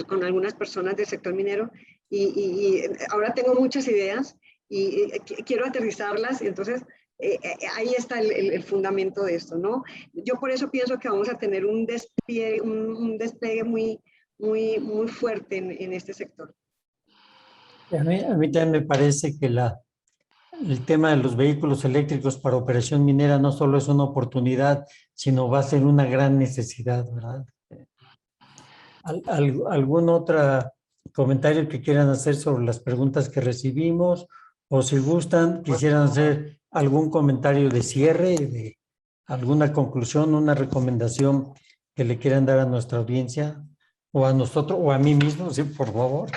[SPEAKER 2] con algunas personas del sector minero y ahora tengo muchas ideas y quiero aterrizarlas, entonces ahí está el fundamento de esto, ¿no? Yo por eso pienso que vamos a tener un despliegue muy fuerte en este sector.
[SPEAKER 1] A mí también me parece que el tema de los vehículos eléctricos para operación minera no solo es una oportunidad, sino va a ser una gran necesidad, ¿verdad? ¿Algún otro comentario que quieran hacer sobre las preguntas que recibimos? O si gustan, quisieran hacer algún comentario de cierre, de alguna conclusión, una recomendación que le quieran dar a nuestra audiencia, o a nosotros, o a mí mismo, sí, por favor.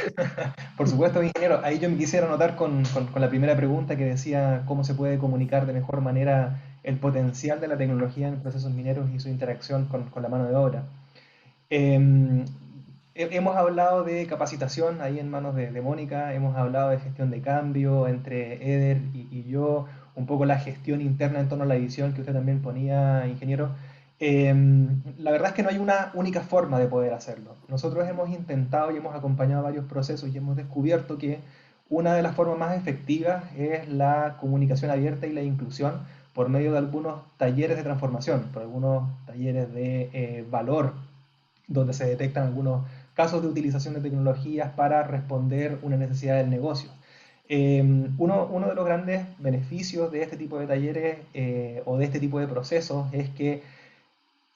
[SPEAKER 3] Por supuesto, ingeniero. Ahí yo me quisiera anotar con la primera pregunta que decía cómo se puede comunicar de mejor manera el potencial de la tecnología en procesos mineros y su interacción con la mano de obra. Eh, Hemos hablado de capacitación ahí en manos de Mónica, hemos hablado de gestión de cambio entre Eder y yo, un poco la gestión interna en torno a la edición que usted también ponía, ingeniero. La verdad es que no hay una única forma de poder hacerlo. Nosotros hemos intentado y hemos acompañado varios procesos y hemos descubierto que una de las formas más efectivas es la comunicación abierta y la inclusión por medio de algunos talleres de transformación, por algunos talleres de valor, donde se detectan algunos casos de utilización de tecnologías para responder una necesidad del negocio. Uno de los grandes beneficios de este tipo de talleres o de este tipo de procesos es que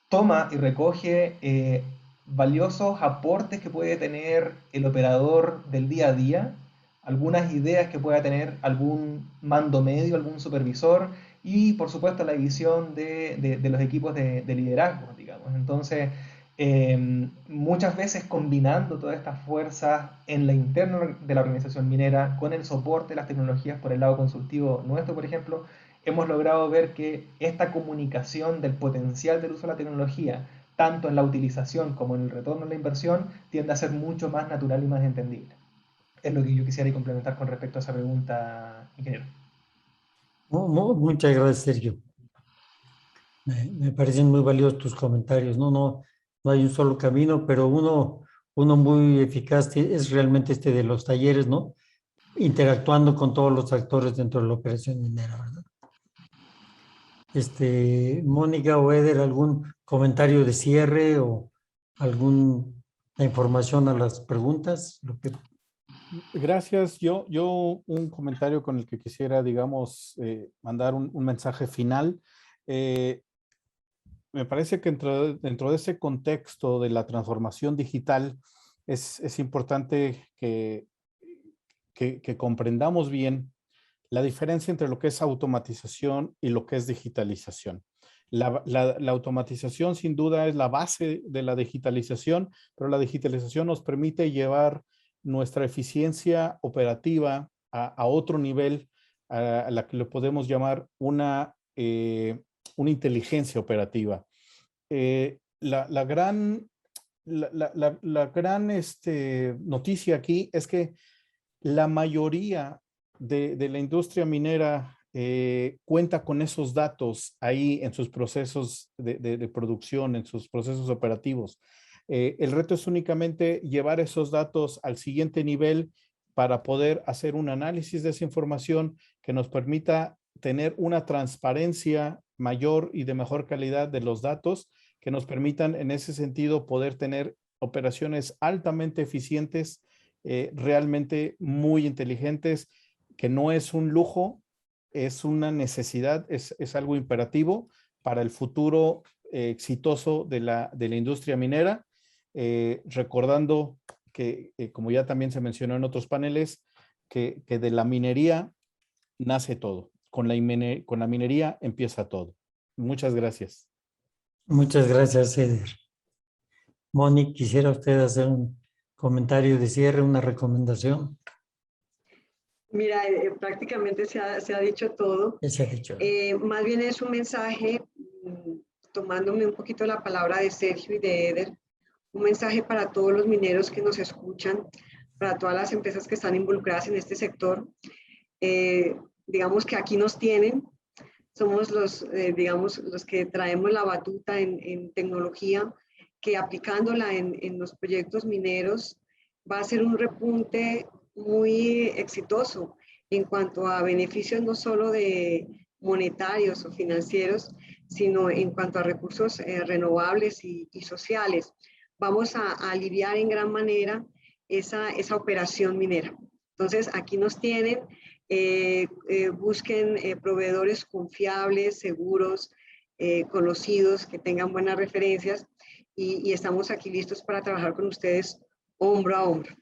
[SPEAKER 3] toma y recoge valiosos aportes que puede tener el operador del día a día, algunas ideas que pueda tener algún mando medio, algún supervisor y por supuesto la visión de los equipos de liderazgo, digamos. Entonces, muchas veces combinando todas estas fuerzas en la interna de la organización minera con el soporte de las tecnologías por el lado consultivo nuestro, por ejemplo, hemos logrado ver que esta comunicación del potencial del uso de la tecnología, tanto en la utilización como en el retorno a la inversión, tiende a ser mucho más natural y más entendible. Es lo que yo quisiera complementar con respecto a esa pregunta, ingeniero.
[SPEAKER 1] Muchas gracias, Sergio. Me parecen muy valiosos tus comentarios. No hay un solo camino, pero uno muy eficaz es realmente este de los talleres, ¿no? Interactuando con todos los actores dentro de la operación minera, ¿verdad? Mónica o Eder, ¿algún comentario de cierre o alguna información a las preguntas?
[SPEAKER 4] Gracias. Yo un comentario con el que quisiera, digamos, mandar un mensaje final. Me parece que dentro de ese contexto de la transformación digital es importante que comprendamos bien la diferencia entre lo que es automatización y lo que es digitalización. La automatización sin duda es la base de la digitalización, pero la digitalización nos permite llevar nuestra eficiencia operativa a otro nivel, a la que le podemos llamar una inteligencia operativa. La gran noticia aquí es que la mayoría de la industria minera cuenta con esos datos ahí en sus procesos de producción, en sus procesos operativos. El reto es únicamente llevar esos datos al siguiente nivel para poder hacer un análisis de esa información que nos permita tener una transparencia mayor y de mejor calidad de los datos, que nos permitan en ese sentido poder tener operaciones altamente eficientes, realmente muy inteligentes, que no es un lujo, es una necesidad, es algo imperativo para el futuro exitoso de la industria minera, recordando que, como ya también se mencionó en otros paneles, que de la minería nace todo. Con la minería empieza todo. Muchas gracias.
[SPEAKER 1] Muchas gracias, Eder. Moni, ¿quisiera usted hacer un comentario de cierre, una recomendación?
[SPEAKER 2] Mira, prácticamente se ha dicho todo.
[SPEAKER 1] Ya se ha dicho.
[SPEAKER 2] Más bien es un mensaje, tomándome un poquito la palabra de Sergio y de Eder, un mensaje para todos los mineros que nos escuchan, para todas las empresas que están involucradas en este sector. Digamos que aquí nos tienen, somos digamos, los que traemos la batuta en tecnología, que aplicándola en los proyectos mineros va a ser un repunte muy exitoso en cuanto a beneficios no solo de monetarios o financieros, sino en cuanto a recursos renovables y sociales. Vamos a aliviar en gran manera esa operación minera. Entonces, aquí nos tienen, busquen proveedores confiables, seguros, conocidos, que tengan buenas referencias y estamos aquí listos para trabajar con ustedes hombro a hombro.